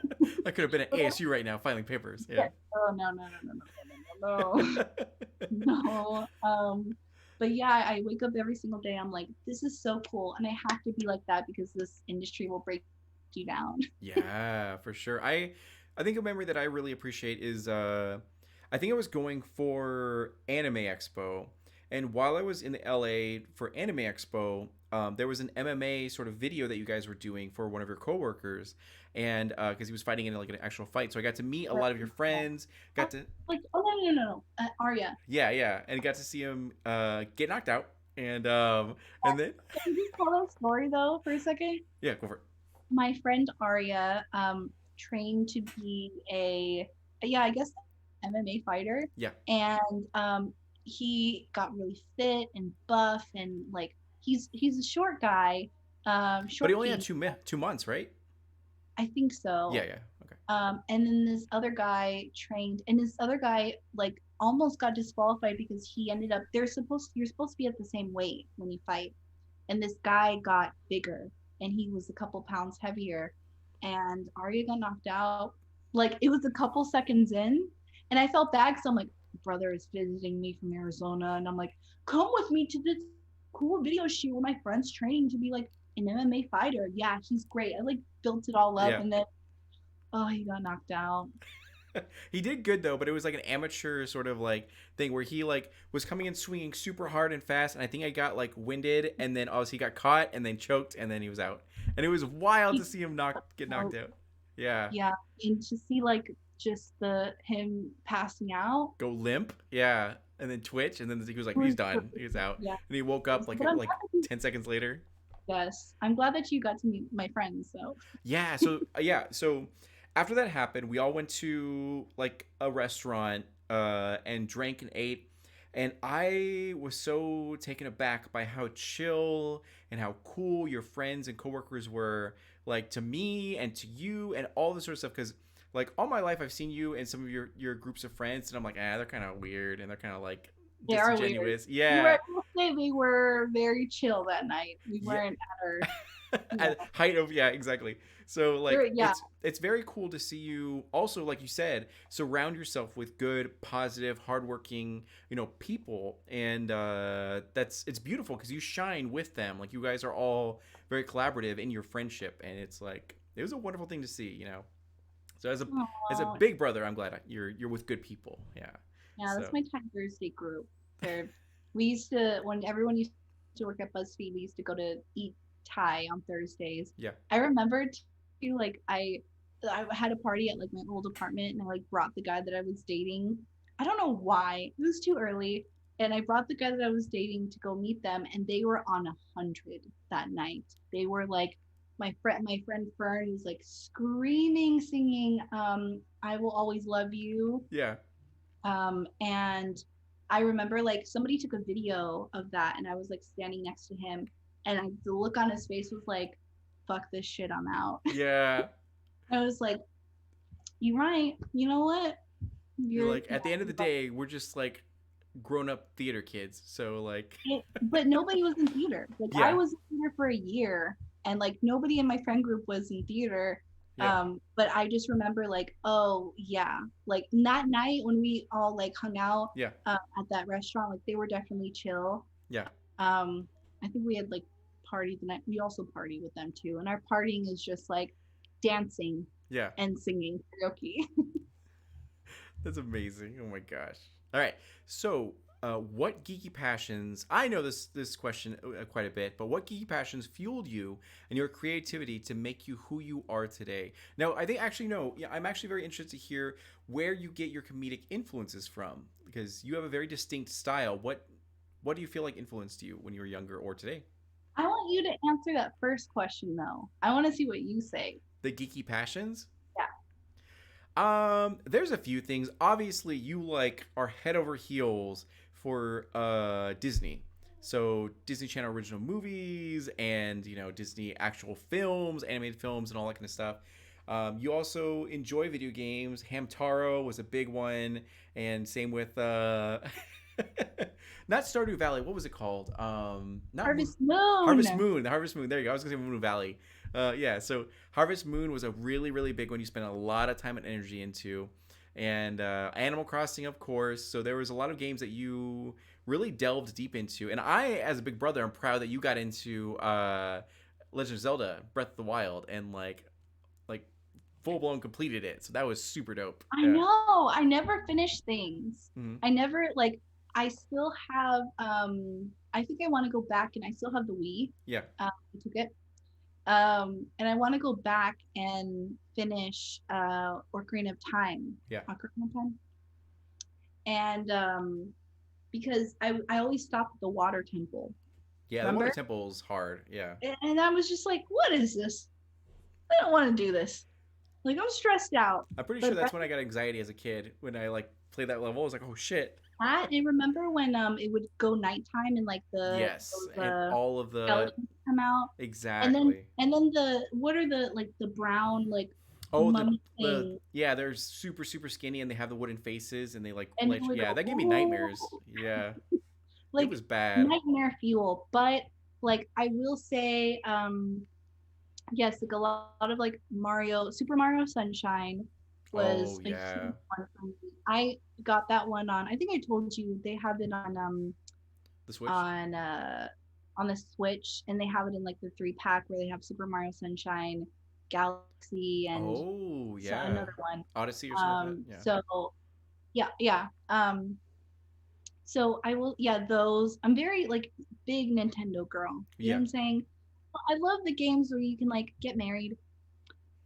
I could have been at ASU right now filing papers. Yeah. Yeah. Oh no, no, no, no, no, no, no, no, no. No. But yeah, I wake up every single day. I'm like, this is so cool, and I have to be like that because this industry will break you down. Yeah, for sure. I think a memory that I really appreciate is I think I was going for Anime Expo, and while I was in LA for Anime Expo, there was an MMA sort of video that you guys were doing for one of your coworkers, and because he was fighting in like an actual fight, so I got to meet a lot of your friends. Got to Like, oh no, no, no, no, Arya. Yeah, yeah, and got to see him get knocked out, and then Can you just tell that story though for a second? yeah, go for it. My friend Arya trained to be yeah, I guess MMA fighter, Yeah, and he got really fit and buff, and like he's a short guy, but he short only had king. 2 months, right? I think Yeah, so. yeah, okay. And then this other guy trained, and this other guy like almost got disqualified because he ended up you're supposed to be at the same weight when you fight, and this guy got bigger and he was a couple pounds heavier, and Arya got knocked out. Like it was a couple seconds in, and I felt bad because I'm like, brother is visiting me from Arizona, and I'm like, come with me to this cool video shoot where my friend's training to be like an MMA fighter. Yeah, he's great. I like built it all up, Yeah. and then oh, he got knocked out. He did good though, but it was like an amateur sort of like thing where he like was coming in swinging super hard and fast, and I think I got like winded, and then obviously got caught, and then choked, and then he was out, and it was wild to He see him get knocked out. Yeah, Yeah, and to see like just the him passing out go limp. Yeah, and then twitch, and then he was like, he's was done, he's out, yeah. and he woke up But I'm like glad that you, 10 seconds later. yes, I'm glad that you got to meet my friends. So Yeah, so after that happened, we all went to like a restaurant and drank and ate, and I was so taken aback by how chill and how cool your friends and coworkers were, like to me and to you and all this sort of stuff. Because like all my life, I've seen you and some of your groups of friends, and I'm like, they're kind of weird and they're kind of like they are weird. disingenuous. We were, Yeah, I will say they were very chill that night. We yeah. weren't at our yeah. At height of, yeah, exactly. So like Yeah, it's very cool to see you also, like you said, surround yourself with good, positive, hardworking, people, and it's beautiful because you shine with them. Like you guys are all very collaborative in your friendship, and it's like it was a wonderful thing to see. So as a oh, big brother, I'm glad you're with good people. Yeah. yeah, that's So my Time Thursday group. They're, we used to when everyone used to work at BuzzFeed, we used to go to eat Thai on Thursdays. yeah, I remember too, like I had a party at like my old apartment, and I like brought the guy that I was dating. I don't know why. It was too early. And I brought the guy that I was dating to go meet them, and they were on 100 that night. They were like my friend Fern was like screaming, singing I Will Always Love You. yeah, And I remember like somebody took a video of that, and I was like standing next to him, and the look on his face was like, fuck this shit, I'm out. yeah. I was like, you right. You know what? You're like, at the end of the day, we're just like grown up theater kids. So like, But nobody was in theater. Like I yeah, was in theater for a year, and like nobody in my friend group was in theater. yeah, But I just remember like, oh yeah, like that night when we all like hung out yeah, at that restaurant, like they were definitely chill. yeah. Um, I think we had like party the night. We also party with them too, and our partying is just like dancing Yeah. and singing karaoke. That's amazing. Oh my gosh. All right. So, what geeky passions? I know this question quite a bit, but what geeky passions fueled you and your creativity to make you who you are today? Now, I think actually no. Yeah, I'm actually very interested to hear where you get your comedic influences from because you have a very distinct style. What do you feel like influenced you when you were younger or today? I want you to answer that first question though. I want to see what you say. The geeky passions? Yeah. There's a few things. Obviously, you like are head over heels for Disney. So Disney Channel original movies and Disney actual films, animated films, and all that kind of stuff. You also enjoy video games. Hamtaro was a big one, and same with not Stardew Valley. What was it called? Not Harvest Moon. Harvest Moon. The Harvest Moon. There you go. I was gonna say Moon Valley. Yeah. So Harvest Moon was a really, really big one. You spent a lot of time and energy into, and Animal Crossing, of course. So there was a lot of games that you really delved deep into. And I, as a big brother, I'm proud that you got into Legend of Zelda: Breath of the Wild and like full blown completed it. So that was super dope. I know. I never finished things. Mm-hmm. I never like. I still have. I think I want to go back, and I still have the Wii. Yeah. I took it. And I want to go back and finish Ocarina of Time. Yeah. Ocarina of Time. And because I always stop at the water temple. Yeah, remember? The water temple's hard. Yeah. And I was just like, what is this? I don't want to do this. Like, I'm stressed out. I'm pretty sure that's when I got anxiety as a kid. When I like played that level, I was like, oh shit. And remember when it would go nighttime and like yes, and all of the skeletons come out. Exactly. And then what are the brown like mummy thing? Yeah, they're super skinny and they have the wooden faces and they like yeah, that gave me nightmares. Yeah. Like, it was bad. Nightmare fuel. But like I will say, yes, like a lot of like Super Mario Sunshine was a huge one for me. I got that one on. I think I told you they have it on the Switch. On the Switch, and they have it in like the 3-pack where they have Super Mario Sunshine, Galaxy, and another one, Odyssey or something. Yeah. So yeah. So I will. Yeah, those. I'm very like big Nintendo girl. You know what I'm saying? I love the games where you can like get married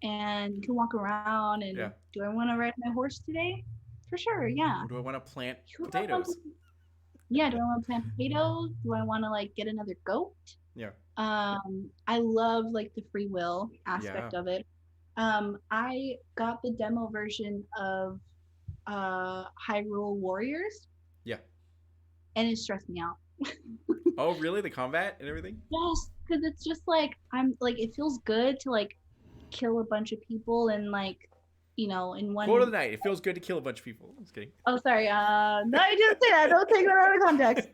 and you can walk around and do I want to ride my horse today? For sure, yeah. Or do I want to plant potatoes? Do I want to plant potatoes? Do I want to like get another goat? Yeah. I love like the free will aspect of it. I got the demo version of Hyrule Warriors. Yeah. And it stressed me out. Oh, really? The combat and everything? Yes, because it's just like it feels good to like kill a bunch of people and like in one quote of the night. It feels good to kill a bunch of people. Just kidding. Oh, sorry. No, I didn't say that. Don't take that out of context.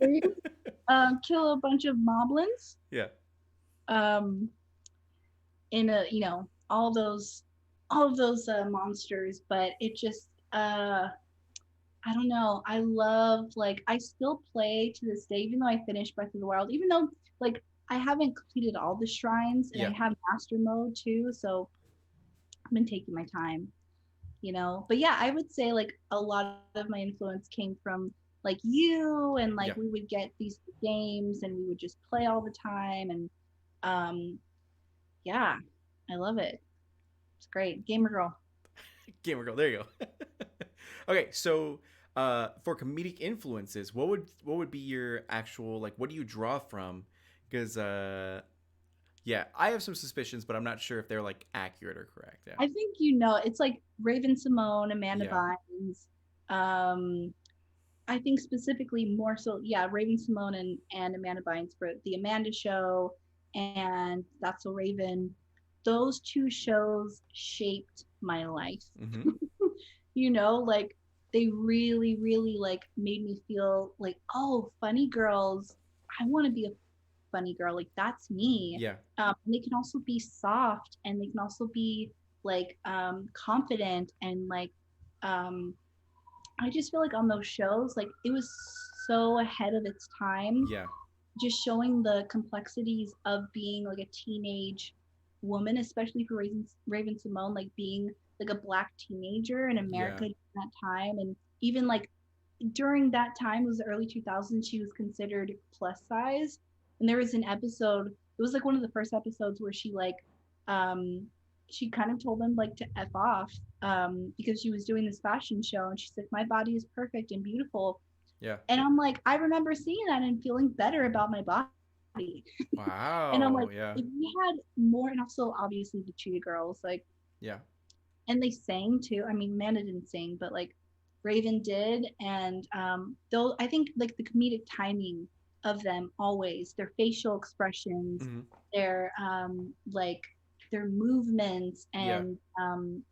Kill a bunch of moblins. Yeah. In all of those monsters, but it just I don't know. I love I still play to this day, even though I finished Breath of the Wild, even though I haven't completed all the shrines and I have master mode too, so I've been taking my time, But yeah, I would say a lot of my influence came from you and we would get these games and we would just play all the time and yeah, I love it. It's great. Gamer girl. Gamer girl. There you go. Okay, so for comedic influences, what would be your actual what do you draw from? Because I have some suspicions, but I'm not sure if they're accurate or correct. Yeah. I think it's Raven Simone, Amanda Bynes. I think specifically more so, Raven Simone and Amanda Bynes for the Amanda Show and That's So Raven. Those two shows shaped my life. Mm-hmm. They really, really made me feel oh, funny girls. I want to be a funny girl. That's me. Yeah. And they can also be soft and they can also be confident and I just feel on those shows it was so ahead of its time. Yeah. just showing the complexities of being like a teenage woman, especially for Raven Simone, like being like a black teenager in Yeah. America at that time. And even like during that time, it was the early 2000s, she was considered plus size. And there was an episode, it was like one of the first episodes where um, she kind of told them like to F off because she was doing this fashion show and she's like, my body is perfect and beautiful. Yeah. And I'm like, I remember seeing that and feeling better about my body. And I'm like, Wow. if Yeah. we had more, and also obviously the Cheetah Girls, like, Yeah. and they sang too. I mean, Amanda didn't sing, but like Raven did, and though I think like the comedic timing of them always, their facial expressions, Hmm. their like their movements, Yeah. and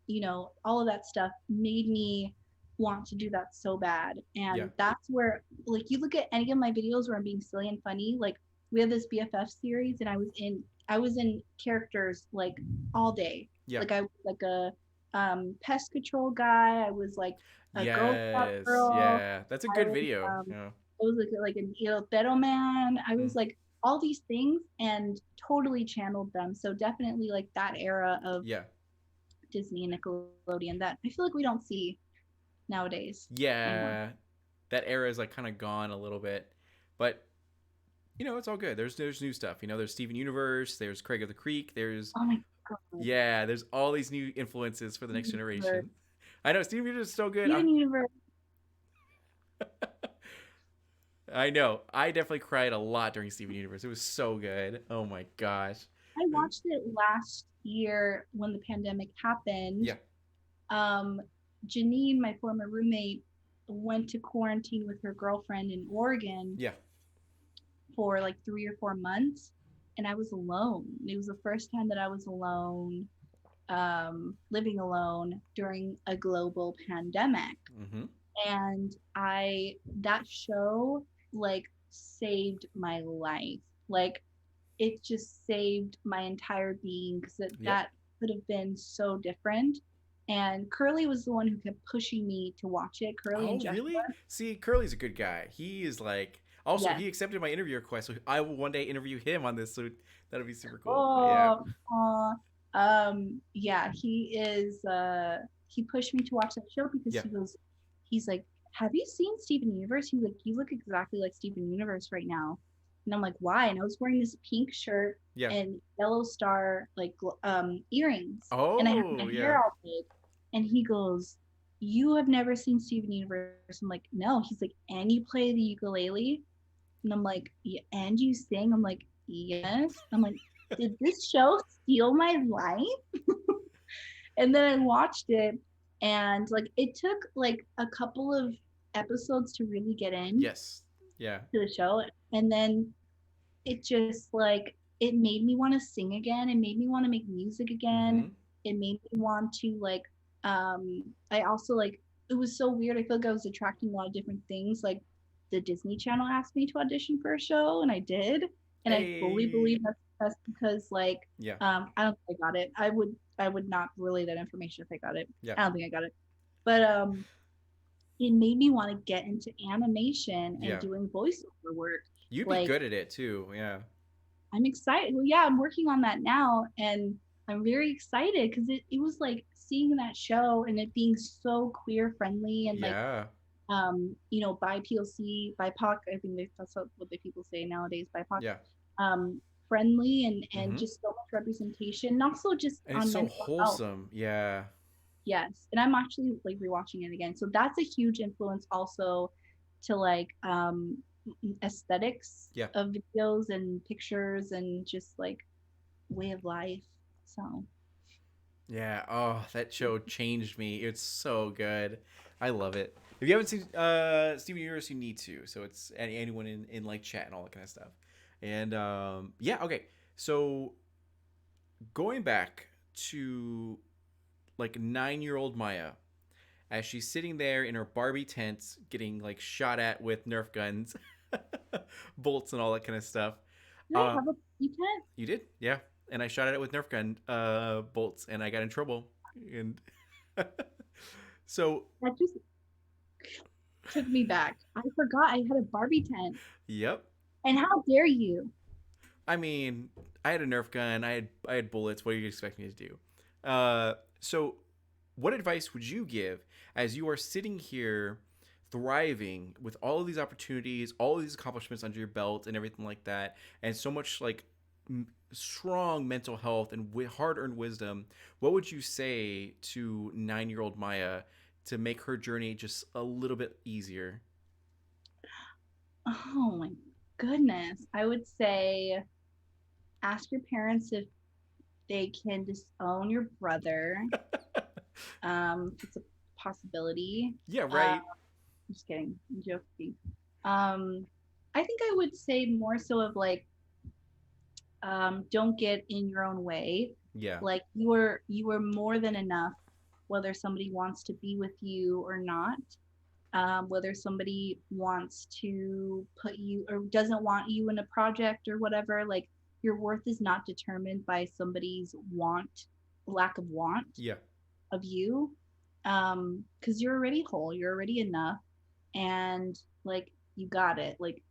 all of that stuff made me want to do that so bad. Yeah. And that's where like you look at any of my videos where I'm being silly and funny, like we have this BFF series, and I was in characters like all day. Yeah. Like I was like a pest control guy. I was like a Girl Scout Yes. girl. Yeah. That's a I good was video. Yeah. I was like an Beto man. I Mm. was like all these things and totally channeled them. So definitely like that era of Yeah. Disney and Nickelodeon that I feel like we don't see nowadays anymore. Yeah. That era is like kind of gone a little bit, but it's all good. There's new stuff. There's Steven Universe. There's Craig of the Creek. There's Oh my god. Yeah. There's all these new influences for the next Steven Universe. generation. I know Steven Universe is so good. Steven Universe. I know. I definitely cried a lot during Steven Universe. It was so good. Oh my gosh. I watched it last year when the pandemic happened. Yeah. um, Janine, my former roommate, went to quarantine with her girlfriend in Oregon Yeah. for like 3 or 4 months, and I was alone. It was the first time that I was alone, living alone during a global pandemic. Mm-hmm. And that show like saved my life. Like it just saved my entire being because Yep. that could have been so different. And Curly was the one who kept pushing me to watch it. Curly and Oh, Joshua. really? See, Curly's a good guy. He is like. Also, Yes. he accepted my interview request, so I will one day interview him on this. So that'll be super cool. Yeah. Oh, yeah, he is. He pushed me to watch that show because Yeah. he's like, have you seen Steven Universe? He's like, you look exactly like Steven Universe right now. And I'm like, why? And I was wearing this pink shirt Yeah. and yellow star like earrings, and I had Oh, my yeah. hair all big. And he goes, "You have never seen Steven Universe?" I'm like, "No." He's like, "And you play the ukulele?" And I'm like, "Yeah." "And you sing?" I'm like, "Yes." I'm like, "Did this show steal my life?" And then I watched it, and like it took like a couple of episodes to really get in Yes. Yeah. to the show, and then it just like it made me want to sing again. It made me want to make music Mm-hmm. again. It made me want to like I also like it was so weird. I feel like I was attracting a lot of different things. Like the Disney Channel asked me to audition for a show and I did. And I fully Hey. believe that's because like Yeah. I don't think I got it. I would not relay that information if I got it. Yeah. I don't think I got it. But it made me want to get into animation and Yeah. doing voiceover work. You'd be Like good at it too. Yeah. I'm excited. Well, yeah, I'm working on that now, and I'm very excited because it was like seeing that show and it being so queer friendly and like Yeah. BIPOC, BIPOC. I think that's what the people say nowadays, BIPOC. Yeah. Friendly and Mm-hmm. just so much representation, and also just And it's on so mental health. wholesome. Yeah. Yes, and I'm actually like rewatching it again, so that's a huge influence also to like aesthetics Yeah. of videos and pictures and just like way of life. So Yeah. Oh, that show changed me. It's so good. I love it. If you haven't seen Steven Universe, you need to. So it's anyone in like chat and all that kind of stuff. And yeah, okay. So going back to like 9-year-old Maya, as she's sitting there in her Barbie tent getting like shot at with Nerf guns, bolts and all that kind of stuff. did I Uh, have a tent? you did? Yeah. And I shot at it with Nerf gun bolts and I got in trouble. And so, That just took me back. I forgot I had a Barbie tent. yep. And how dare you? I mean, I had a Nerf gun. I had bullets. What do you expect me to do? So, what advice would you give as you are sitting here, thriving with all of these opportunities, all of these accomplishments under your belt, and everything like that, and so much like strong mental health and hard-earned wisdom? What would you say to 9-year-old Maya to make her journey just a little bit easier? Oh my goodness. I would say ask your parents if they can disown your brother. It's a possibility. Yeah, I'm right. just kidding. I'm joking. Um, I think I would say more so of like, don't get in your own way. Yeah. Like you are more than enough, whether somebody wants to be with you or not. Whether somebody wants to put you or doesn't want you in a project or whatever, like your worth is not determined by somebody's lack of want Yeah. of you. Because you're already whole, you're already enough, and like you got it. Like,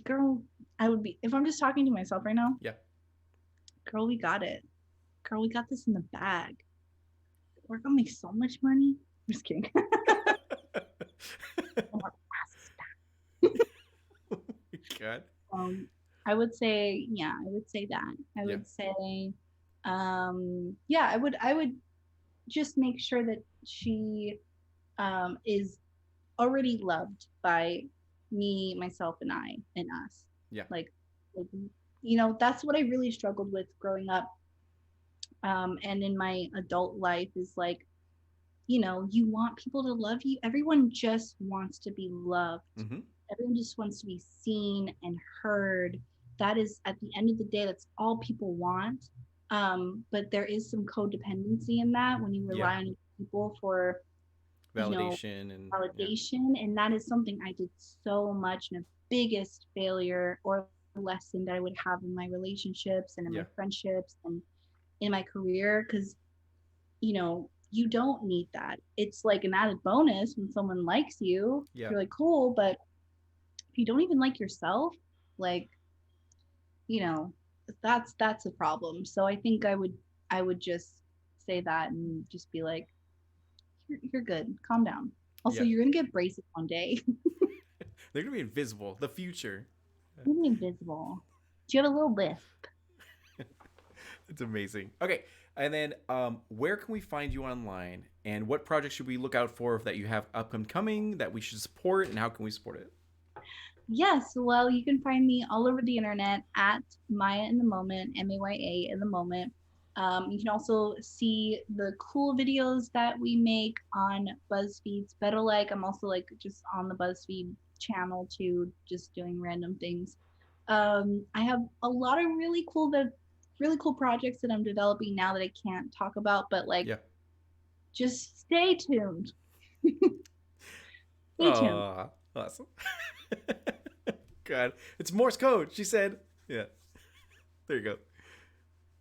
girl, I would be if I'm just talking to myself right now, Yeah. girl, we got it. Girl, we got this in the bag. We're gonna make so much money. I'm just kidding. God. um, I would say, yeah, I would say that. I Yeah. would say, yeah, I would just make sure that she is already loved by me, myself, and I, and us. Yeah. Like, like, that's what I really struggled with growing up, and in my adult life is like, you want people to love you. Everyone just wants to be loved. Mm-hmm. Everyone just wants to be seen and heard. That is, at the end of the day, that's all people want. But there is some codependency in that when you Yeah. rely on people for, you know, Validation and yeah. validation. And that is something I did so much, and a biggest failure or lesson that I would have in my relationships and in Yeah. my friendships and in my career. Because you don't need that. It's like an added bonus when someone likes you. Yeah. You're like, cool, but if you don't even like yourself, like, you know, that's a problem. So I think I would just say that and just be like, you're good. Calm down. Also, Yeah. you're gonna get braces one day. They're gonna be invisible. The future. You're gonna be invisible. Do you have a little lisp? It's amazing. Okay. And then, where can we find you online? And what projects should we look out for that you have upcoming that we should support? And how can we support it? Yes, well, you can find me all over the internet at Maya in the Moment, Maya in the Moment. You can also see the cool videos that we make on BuzzFeed's Better Like. I'm also like just on the BuzzFeed channel too, just doing random things. I have a lot of really cool projects that I'm developing now that I can't talk about, but like Yeah. just stay tuned. Stay tuned. Oh, awesome. God, it's Morse code. She said. Yeah. There you go.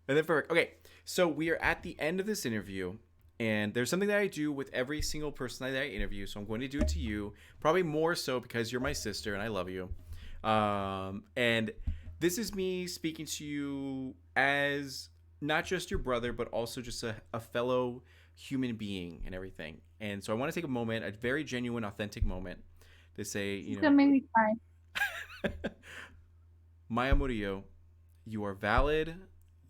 And then perfect. Okay, so we are at the end of this interview, and there's something that I do with every single person that I interview. So I'm going to do it to you, probably more so because you're my sister and I love you. And this is me speaking to you as not just your brother, but also just a fellow human being and everything. And so I want to take a moment, a very genuine, authentic moment, to say, It's gonna make me cry. Maya Murillo, you are valid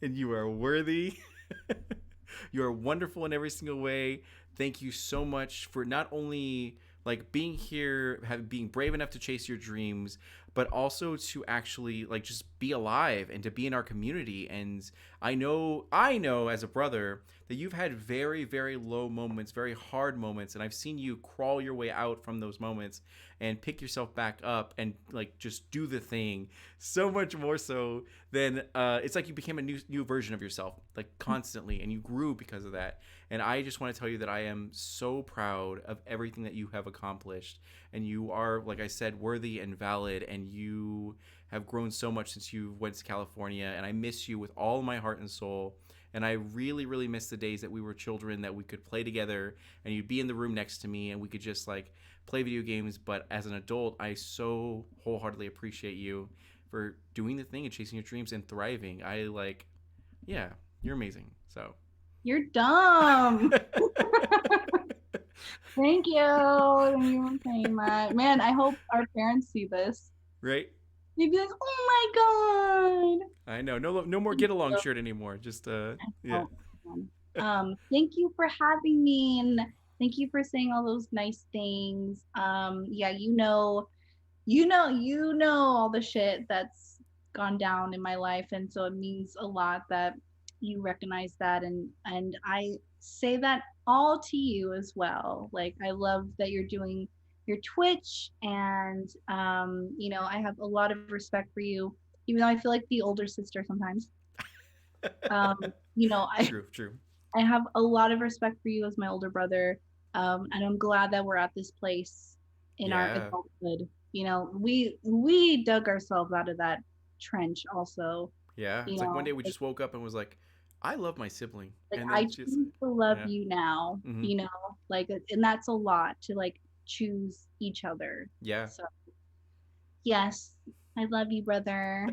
and you are worthy. You are wonderful in every single way. Thank you so much for not only like being here, being brave enough to chase your dreams, but also to actually like just be alive and to be in our community. And I know as a brother that you've had very, very low moments, very hard moments, and I've seen you crawl your way out from those moments and pick yourself back up and like just do the thing so much more so than it's like you became a new version of yourself like constantly, and you grew because of that. And I just want to tell you that I am so proud of everything that you have accomplished, and you are, like I said, worthy and valid, and you have grown so much since you went to California, and I miss you with all my heart and soul. And I really, really miss the days that we were children, that we could play together and you'd be in the room next to me and we could just like play video games. But as an adult, I so wholeheartedly appreciate you for doing the thing and chasing your dreams and thriving. I like, yeah, you're amazing. So. You're dumb. Thank you. Thank you for saying that. Man, I hope our parents see this. Right? They'd be like, "Oh my god." I know. No more get along shirt anymore. Just yeah. Oh, thank you for having me, and thank you for saying all those nice things. Yeah, you know all the shit that's gone down in my life, and so it means a lot that you recognize that, and I say that all to you as well. Like, I love that you're doing your Twitch, and I have a lot of respect for you, even though I feel like the older sister sometimes. um I True. I have a lot of respect for you as my older brother, and I'm glad that we're at this place in our Yeah. adulthood. We dug ourselves out of that trench also. Yeah. You It's like one know, day we just woke up and was like, I love my sibling. like And I then she's choose to love yeah. you now. Mm-hmm. And that's a lot to like choose each other. Yeah. So yes, I love you, brother.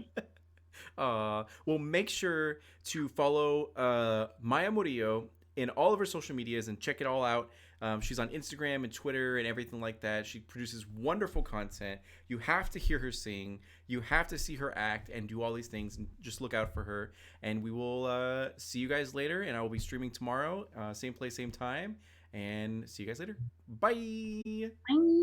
Well, make sure to follow Maya Murillo in all of her social medias and check it all out. She's on Instagram and Twitter and everything like that. She produces wonderful content. You have to hear her sing. You have to see her act and do all these things. And just look out for her. And we will see you guys later. And I will be streaming tomorrow, same place, same time. And see you guys later. Bye. Bye.